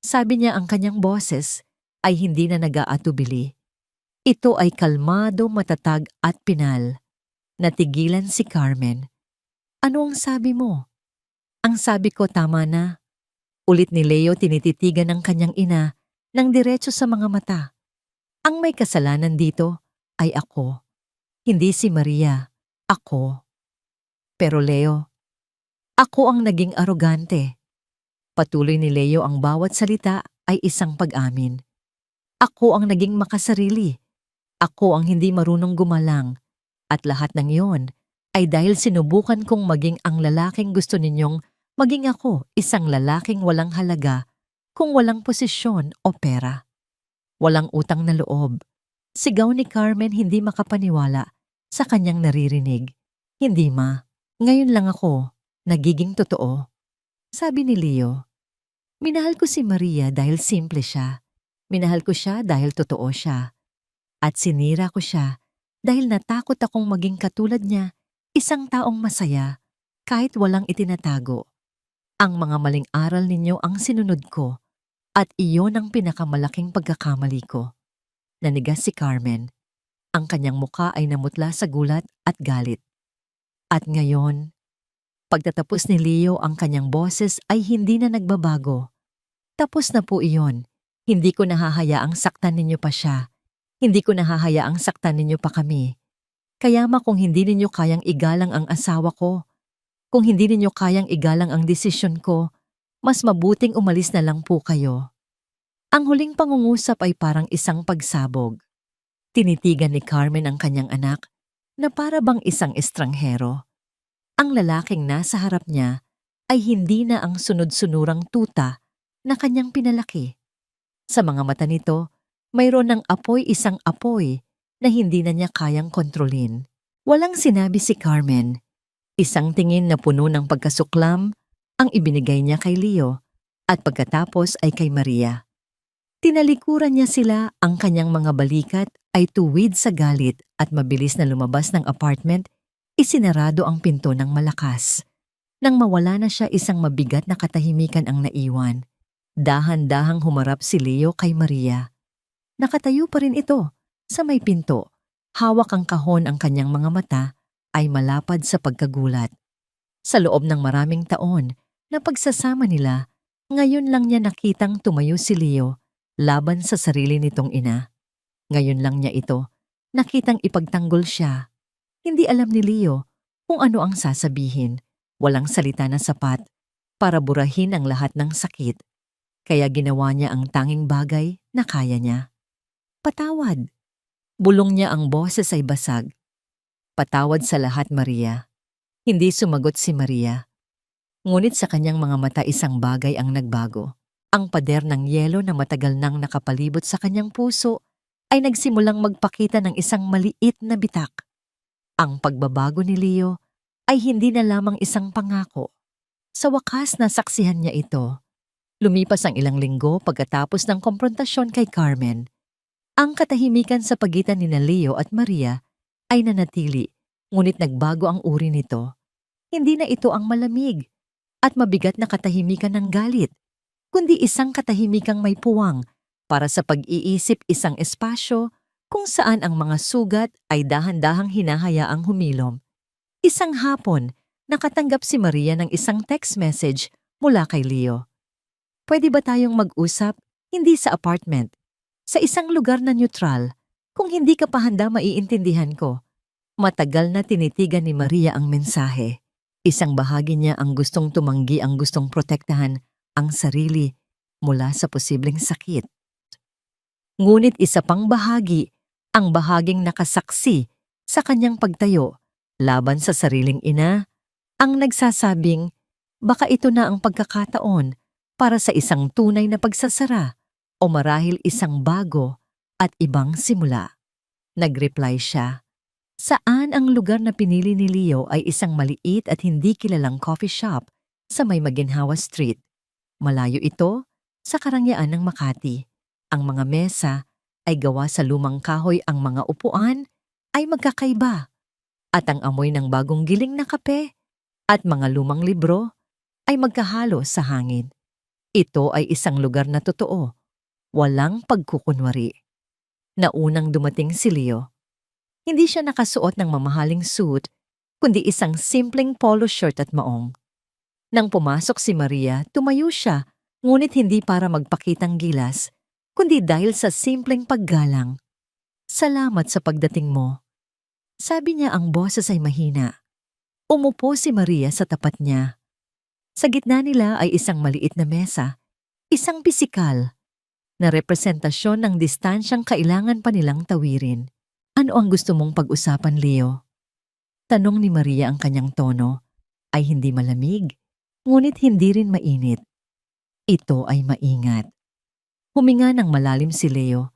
sabi niya, ang kanyang boses ay hindi na nag-aatubili. Ito ay kalmado, matatag at pinal. Natigilan si Carmen. Ano ang sabi mo? Ang sabi ko, tama na. Ulit ni Leo, tinititigan ng kanyang ina ng diretso sa mga mata. Ang may kasalanan dito ay ako. Hindi si Maria, ako. Pero Leo, ako ang naging arogante. Patuloy ni Leo, ang bawat salita ay isang pag-amin. Ako ang naging makasarili. Ako ang hindi marunong gumalang. At lahat ng iyon ay dahil sinubukan kong maging ang lalaking gusto ninyong maging ako, isang lalaking walang halaga kung walang posisyon o pera. Walang utang na loob. Sigaw ni Carmen, hindi makapaniwala sa kanyang naririnig. Hindi, ma. Ngayon lang ako nagiging totoo. Sabi ni Leo, minahal ko si Maria dahil simple siya. Minahal ko siya dahil totoo siya. At sinira ko siya dahil natakot akong maging katulad niya, isang taong masaya kahit walang itinatago. Ang mga maling aral ninyo ang sinunod ko at iyon ang pinakamalaking pagkakamali ko. Nanigas si Carmen. Ang kanyang muka ay namutla sa gulat at galit. At ngayon, pagtatapos ni Leo, ang kanyang boses ay hindi na nagbabago. Tapos na po iyon. Hindi ko nahahayaang saktan ninyo pa siya. Hindi ko nahahayaang saktan ninyo pa kami. Kaya kung hindi ninyo kayang igalang ang asawa ko, kung hindi ninyo kayang igalang ang desisyon ko, mas mabuting umalis na lang po kayo. Ang huling pangungusap ay parang isang pagsabog. Tinitigan ni Carmen ang kanyang anak na para bang isang estranghero. Ang lalaking nasa harap niya ay hindi na ang sunod-sunurang tuta na kanyang pinalaki. Sa mga mata nito, mayroon ng apoy, isang apoy na hindi na niya kayang kontrolin. Walang sinabi si Carmen. Isang tingin na puno ng pagkasuklam ang ibinigay niya kay Leo at pagkatapos ay kay Maria. Tinalikuran niya sila, ang kanyang mga balikat ay tuwid sa galit at mabilis na lumabas ng apartment, isinarado ang pinto ng malakas. Nang mawala na siya, isang mabigat na katahimikan ang naiwan. Dahan-dahang humarap si Leo kay Maria. Nakatayo pa rin ito sa may pinto. Hawak ang kahon, ang kanyang mga mata ay malapad sa pagkagulat. Sa loob ng maraming taon na pagsasama nila, ngayon lang niya nakitang tumayo si Leo laban sa sarili nitong ina. Ngayon lang niya ito nakitang ipagtanggol siya. Hindi alam ni Leo kung ano ang sasabihin. Walang salita na sapat para burahin ang lahat ng sakit. Kaya ginawa niya ang tanging bagay na kaya niya. Patawad. Bulong niya, ang boses ay basag. Patawad sa lahat, Maria. Hindi sumagot si Maria. Ngunit sa kanyang mga mata isang bagay ang nagbago. Ang pader ng yelo na matagal nang nakapalibot sa kanyang puso ay nagsimulang magpakita ng isang maliit na bitak. Ang pagbabago ni Leo ay hindi na lamang isang pangako. Sa wakas nasaksihan niya ito. Lumipas ang ilang linggo pagkatapos ng komprontasyon kay Carmen. Ang katahimikan sa pagitan ni Leo at Maria ay nanatili, ngunit nagbago ang uri nito. Hindi na ito ang malamig at mabigat na katahimikan ng galit, kundi isang katahimikang may puwang para sa pag-iisip, isang espasyo kung saan ang mga sugat ay dahan-dahang hinahayaang humilom. Isang hapon, nakatanggap si Maria ng isang text message mula kay Leo. Pwede ba tayong mag-usap? Hindi sa apartment. Sa isang lugar na neutral, kung hindi ka pa handa maiintindihan ko. Matagal na tinitigan ni Maria ang mensahe. Isang bahagi niya ang gustong tumanggi, ang gustong protektahan ang sarili mula sa posibleng sakit. Ngunit isa pang bahagi, ang bahaging nakasaksi sa kanyang pagtayo laban sa sariling ina, ang nagsasabing baka ito na ang pagkakataon para sa isang tunay na pagsasara o marahil isang bago at ibang simula. Nag-reply siya, "Saan ang lugar na pinili ni Leo ay isang maliit at hindi kilalang coffee shop sa may Maginhawa Street. Malayo ito sa karangyaan ng Makati. Ang mga mesa ay gawa sa lumang kahoy, ang mga upuan ay magkakaiba, at ang amoy ng bagong giling na kape at mga lumang libro ay magkahalo sa hangin. Ito ay isang lugar na totoo, walang pagkukunwari." Naunang dumating si Leo. Hindi siya nakasuot ng mamahaling suit, kundi isang simpleng polo shirt at maong. Nang pumasok si Maria, tumayo siya, ngunit hindi para magpakitang gilas, kundi dahil sa simpleng paggalang. "Salamat sa pagdating mo." Sabi niya, ang boses ay mahina. Umupo si Maria sa tapat niya. Sa gitna nila ay isang maliit na mesa, isang pisikal na representasyon ng distansyang kailangan pa nilang tawirin. "Ano ang gusto mong pag-usapan, Leo?" Tanong ni Maria. Ang kanyang tono ay hindi malamig, ngunit hindi rin mainit. Ito ay maingat. Huminga ng malalim si Leo,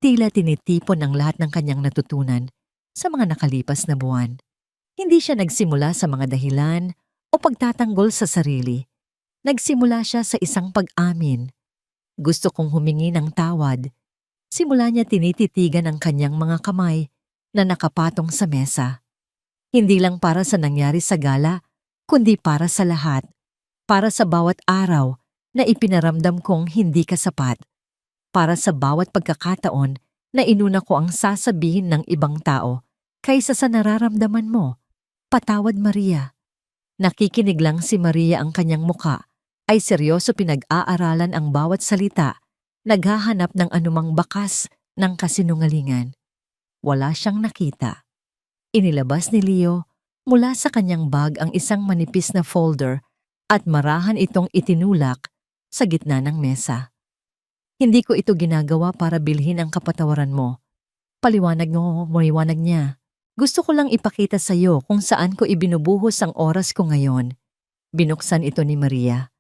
tila tinitipon ang lahat ng kanyang natutunan sa mga nakalipas na buwan. Hindi siya nagsimula sa mga dahilan o pagtatanggol sa sarili. Nagsimula siya sa isang pag-amin. "Gusto kong humingi ng tawad." Simula niya tinititigan ang kanyang mga kamay na nakapatong sa mesa. "Hindi lang para sa nangyari sa gala, kundi para sa lahat. Para sa bawat araw na ipinaramdam kong hindi ka sapat. Para sa bawat pagkakataon na inuna ko ang sasabihin ng ibang tao kaysa sa nararamdaman mo. Patawad, Maria." Nakikinig lang si Maria, ang kanyang muka ay seryoso, pinag-aaralan ang bawat salita, naghahanap ng anumang bakas ng kasinungalingan. Wala siyang nakita. Inilabas ni Leo mula sa kanyang bag ang isang manipis na folder at marahan itong itinulak sa gitna ng mesa. "Hindi ko ito ginagawa para bilhin ang kapatawaran mo." Paliwanag niya. "Gusto ko lang ipakita sa iyo kung saan ko ibinubuhos ang oras ko ngayon." Binuksan ito ni Maria.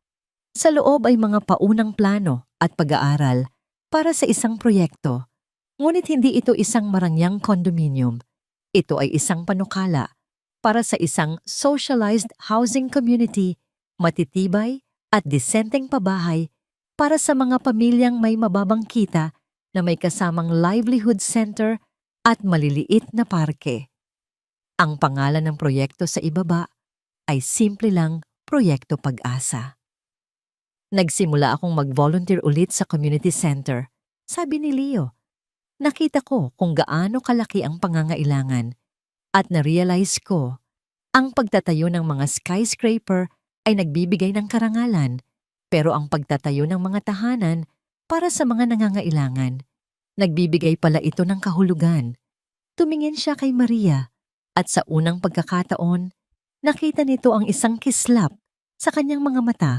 Sa loob ay mga paunang plano at pag-aaral para sa isang proyekto. Ngunit hindi ito isang marangyang condominium. Ito ay isang panukala para sa isang socialized housing community, matitibay at disenteng pabahay para sa mga pamilyang may mababang kita na may kasamang livelihood center at maliliit na parke. Ang pangalan ng proyekto sa ibaba ay simple lang, Proyekto Pag-asa. "Nagsimula akong mag-volunteer ulit sa community center," sabi ni Leo. "Nakita ko kung gaano kalaki ang pangangailangan at na-realize ko ang pagtatayo ng mga skyscraper ay nagbibigay ng karangalan, pero ang pagtatayo ng mga tahanan para sa mga nangangailangan, nagbibigay pala ito ng kahulugan." Tumingin siya kay Maria at sa unang pagkakataon, nakita nito ang isang kislap sa kanyang mga mata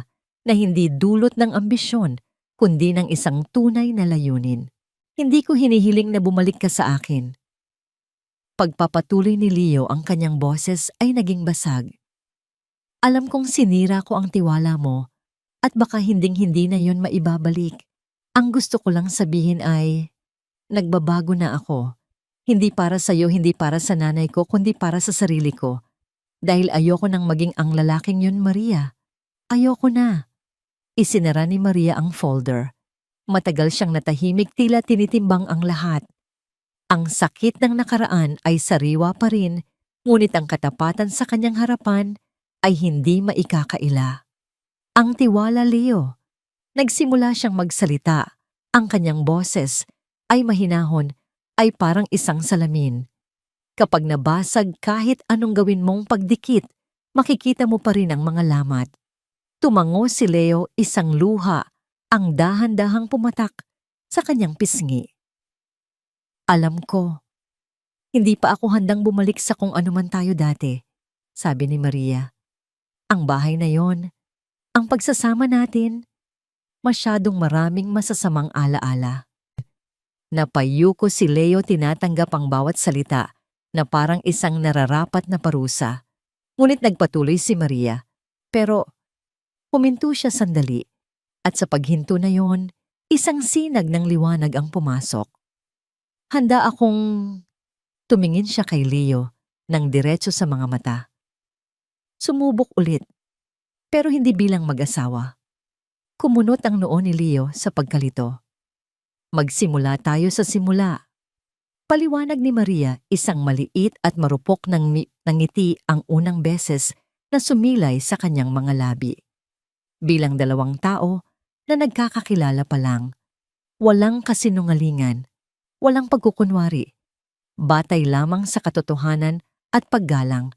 na hindi dulot ng ambisyon, kundi ng isang tunay na layunin. "Hindi ko hinihiling na bumalik ka sa akin." Pagpapatuloy ni Leo, ang kanyang boses ay naging basag. "Alam kong sinira ko ang tiwala mo at baka hinding-hindi na yon maibabalik. Ang gusto ko lang sabihin ay, nagbabago na ako. Hindi para sa iyo, hindi para sa nanay ko, kundi para sa sarili ko. Dahil ayoko nang maging ang lalaking yun, Maria. Ayoko na." Isinara ni Maria ang folder. Matagal siyang natahimik, tila tinitimbang ang lahat. Ang sakit ng nakaraan ay sariwa pa rin, ngunit ang katapatan sa kanyang harapan ay hindi maikakaila. "Ang tiwala, Leo." Nagsimula siyang magsalita. Ang kanyang boses ay mahinahon, ay parang isang salamin. "Kapag nabasag, kahit anong gawin mong pagdikit, makikita mo pa rin ang mga lamat." Tumango si Leo, isang luha ang dahan-dahang pumatak sa kanyang pisngi. "Alam ko, hindi pa ako handang bumalik sa kung ano man tayo dati," sabi ni Maria. "Ang bahay na yon, ang pagsasama natin, masyadong maraming masasamang alaala. Napayuko si Leo, tinatanggap ang bawat salita na parang isang nararapat na parusa. Ngunit nagpatuloy si Maria. Pero huminto siya sandali at sa paghinto na yon, isang sinag ng liwanag ang pumasok. Handa akong tumingin siya kay Leo ng diretso sa mga mata. Sumubok ulit, pero hindi bilang mag-asawa. Kumunot ang noo ni Leo sa pagkalito. Magsimula tayo sa simula. Paliwanag ni Maria, isang maliit at marupok ng ngiti ang unang beses na sumilay sa kanyang mga labi. Bilang dalawang tao na nagkakakilala pa lang, walang kasinungalingan, walang pagkukunwari, batay lamang sa katotohanan at paggalang.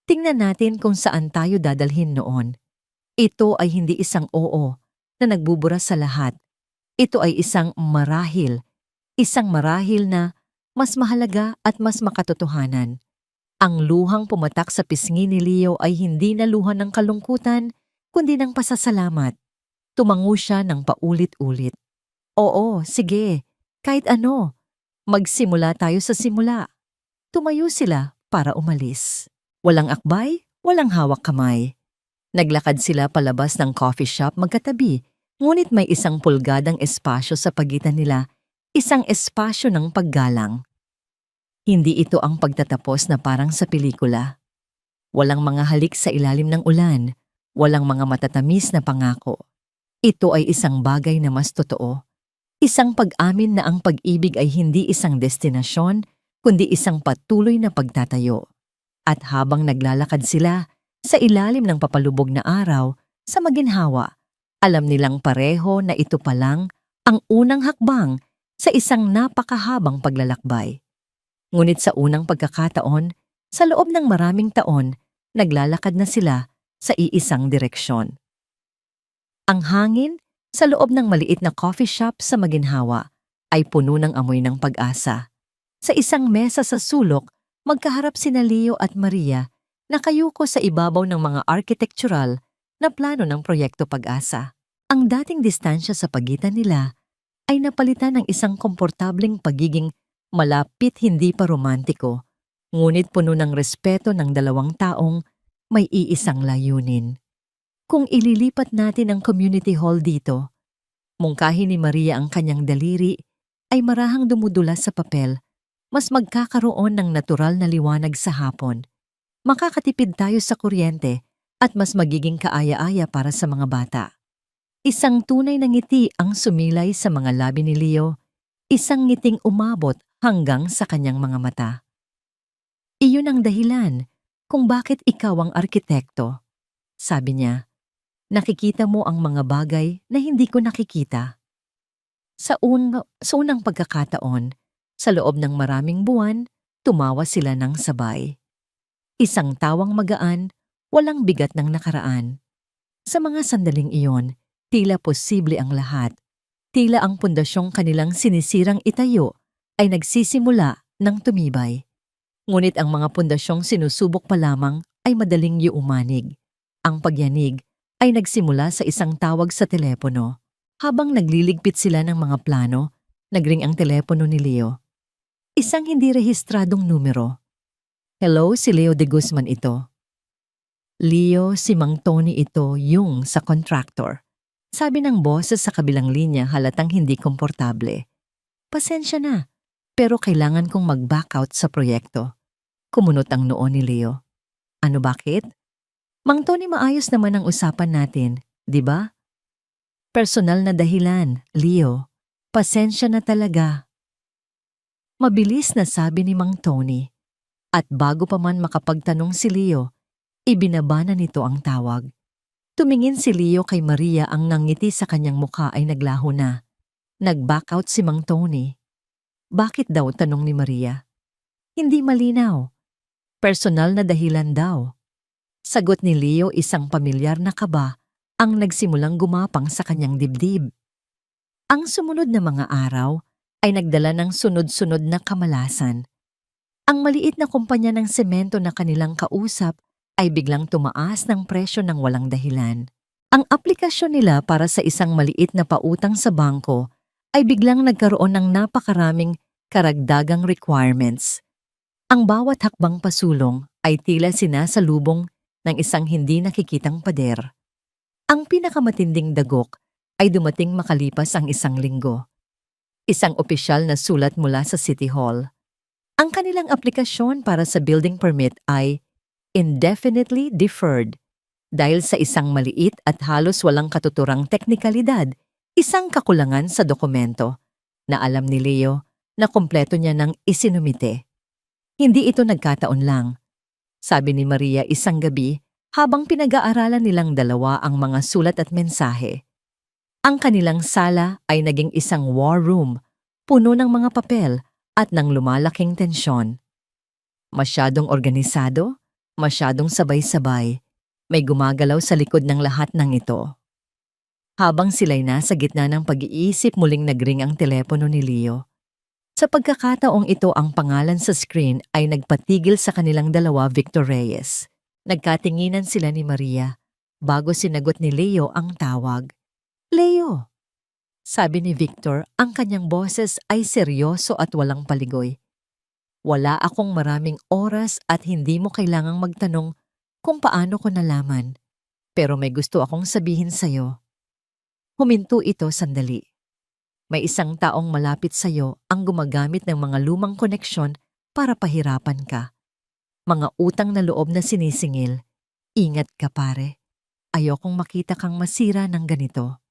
Tingnan natin kung saan tayo dadalhin noon. Ito ay hindi isang oo na nagbubura sa lahat. Ito ay isang marahil na mas mahalaga at mas makatotohanan. Ang luhang pumatak sa pisngi ni Leo ay hindi na luha ng kalungkutan, kundi ng pasasalamat. Tumango siya ng paulit-ulit. Oo, sige, kahit ano. Magsimula tayo sa simula. Tumayo sila para umalis. Walang akbay, walang hawak kamay. Naglakad sila palabas ng coffee shop magkatabi, ngunit may isang pulgadang espasyo sa pagitan nila, isang espasyo ng paggalang. Hindi ito ang pagtatapos na parang sa pelikula. Walang mga halik sa ilalim ng ulan, walang mga matatamis na pangako. Ito ay isang bagay na mas totoo. Isang pag-amin na ang pag-ibig ay hindi isang destinasyon, kundi isang patuloy na pagtatayo. At habang naglalakad sila sa ilalim ng papalubog na araw, sa maginhawa, alam nilang pareho na ito pa lang ang unang hakbang sa isang napakahabang paglalakbay. Ngunit sa unang pagkakataon, sa loob ng maraming taon, naglalakad na sila sa iisang direksyon. Ang hangin sa loob ng maliit na coffee shop sa maginhawa ay puno ng amoy ng pag-asa. Sa isang mesa sa sulok, magkaharap sina Leo at Maria, nakayuko sa ibabaw ng mga architectural na plano ng proyekto Pag-asa. Ang dating distansya sa pagitan nila ay napalitan ng isang komportableng pagiging malapit, hindi pa romantiko, ngunit puno ng respeto ng dalawang taong may iisang layunin. Kung ililipat natin ang community hall dito, mungkahi ni Maria, ang kanyang daliri ay marahang dumudulas sa papel, mas magkakaroon ng natural na liwanag sa hapon. Makakatipid tayo sa kuryente at mas magiging kaaya-aya para sa mga bata. Isang tunay na ngiti ang sumilay sa mga labi ni Leo, isang ngiting umabot hanggang sa kanyang mga mata. Iyon ang dahilan kung bakit ikaw ang arkitekto, sabi niya. Nakikita mo ang mga bagay na hindi ko nakikita. Sa unang pagkakataon, sa loob ng maraming buwan, tumawa sila ng sabay. Isang tawang magaan, walang bigat ng nakaraan. Sa mga sandaling iyon, tila posible ang lahat. Tila ang pundasyong kanilang sinisirang itayo ay nagsisimula ng tumibay. Ngunit ang mga pundasyong sinusubok pa lamang ay madaling yumanig. Ang pagyanig ay nagsimula sa isang tawag sa telepono. Habang nagliligpit sila ng mga plano, nagring ang telepono ni Leo. Isang hindi rehistradong numero. Hello, si Leo de Guzman ito. Leo, si Mang Tony ito, yung sa contractor. Sabi ng boses sa kabilang linya, halatang hindi komportable. Pasensya na, pero kailangan kong mag-back out sa proyekto. Kumunot ang noo ni Leo. Ano, bakit? Mang Tony, maayos naman ang usapan natin, di ba? Personal na dahilan, Leo. Pasensya na talaga. Mabilis na sabi ni Mang Tony. At bago pa man makapagtanong si Leo, ibinaba na nito ang tawag. Tumingin si Leo kay Maria, ang nangiti sa kanyang mukha ay naglaho na. Nag-back out si Mang Tony. Bakit daw, tanong ni Maria? Hindi malinaw. Personal na dahilan daw. Sagot ni Leo, isang pamilyar na kaba ang nagsimulang gumapang sa kanyang dibdib. Ang sumunod na mga araw ay nagdala ng sunod-sunod na kamalasan. Ang maliit na kumpanya ng semento na kanilang kausap ay biglang tumaas ng presyo ng walang dahilan. Ang aplikasyon nila para sa isang maliit na pautang sa bangko ay biglang nagkaroon ng napakaraming karagdagang requirements. Ang bawat hakbang pasulong ay tila sinasalubong ng isang hindi nakikitang pader. Ang pinakamatinding dagok ay dumating makalipas ang isang linggo. Isang opisyal na sulat mula sa City Hall. Ang kanilang aplikasyon para sa building permit ay indefinitely deferred dahil sa isang maliit at halos walang katuturang teknikalidad, isang kakulangan sa dokumento na alam ni Leo na kumpleto niya nang isinumite. Hindi ito nagkataon lang, sabi ni Maria isang gabi habang pinag-aaralan nilang dalawa ang mga sulat at mensahe. Ang kanilang sala ay naging isang war room, puno ng mga papel at ng lumalaking tensyon. Masyadong organisado, masyadong sabay-sabay, may gumagalaw sa likod ng lahat ng ito. Habang sila'y nasa gitna ng pag-iisip, muling nagring ang telepono ni Leo. Sa pagkakataong ito, ang pangalan sa screen ay nagpatigil sa kanilang dalawa, Victor Reyes. Nagkatinginan sila ni Maria bago sinagot ni Leo ang tawag. Leo! Sabi ni Victor, ang kanyang boses ay seryoso at walang paligoy. Wala akong maraming oras at hindi mo kailangang magtanong kung paano ko nalaman, pero may gusto akong sabihin sa'yo. Huminto ito sandali. May isang taong malapit sa'yo ang gumagamit ng mga lumang koneksyon para pahirapan ka. Mga utang na loob na sinisingil. Ingat ka pare. Ayokong makita kang masira ng ganito.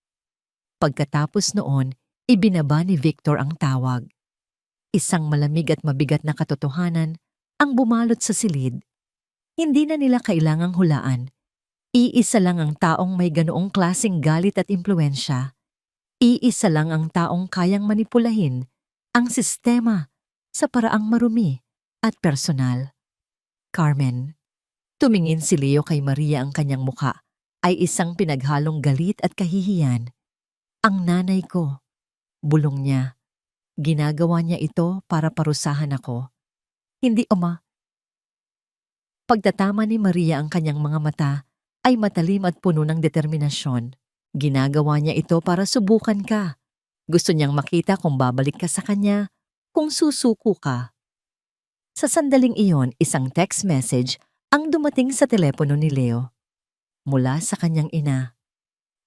Pagkatapos noon, ibinaba ni Victor ang tawag. Isang malamig at mabigat na katotohanan ang bumalot sa silid. Hindi na nila kailangang hulaan. Iisa lang ang taong may ganoong klaseng galit at impluensya. Iisa lang ang taong kayang manipulahin ang sistema sa paraang marumi at personal. Carmen. Tumingin si Leo kay Maria, ang kanyang muka ay isang pinaghalong galit at kahihiyan. Ang nanay ko, bulong niya. Ginagawa niya ito para parusahan ako. Hindi, Oma. Pagtatama ni Maria, ang kanyang mga mata ay matalim at puno ng determinasyon. Ginagawa niya ito para subukan ka. Gusto niyang makita kung babalik ka sa kanya, kung susuko ka. Sa sandaling iyon, isang text message ang dumating sa telepono ni Leo. Mula sa kanyang ina.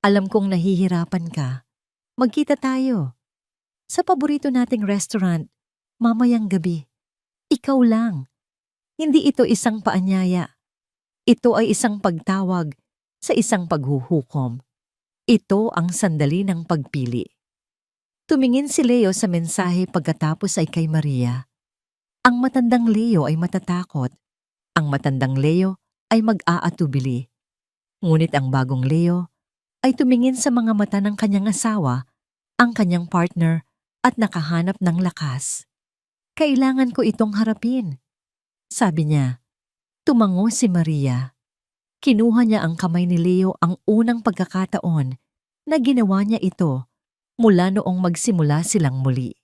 Alam kong nahihirapan ka. Magkita tayo. Sa paborito nating restaurant, mamayang gabi. Ikaw lang. Hindi ito isang paanyaya. Ito ay isang pagtawag sa isang paghuhukom. Ito ang sandali ng pagpili. Tumingin si Leo sa mensahe, pagkatapos ay kay Maria. Ang matandang Leo ay matatakot. Ang matandang Leo ay mag-aatubili. Ngunit ang bagong Leo ay tumingin sa mga mata ng kanyang asawa, ang kanyang partner, at nakahanap ng lakas. Kailangan ko itong harapin, sabi niya. Tumango si Maria. Kinuha niya ang kamay ni Leo, ang unang pagkakataon na ginawa niya ito mula noong magsimula silang muli.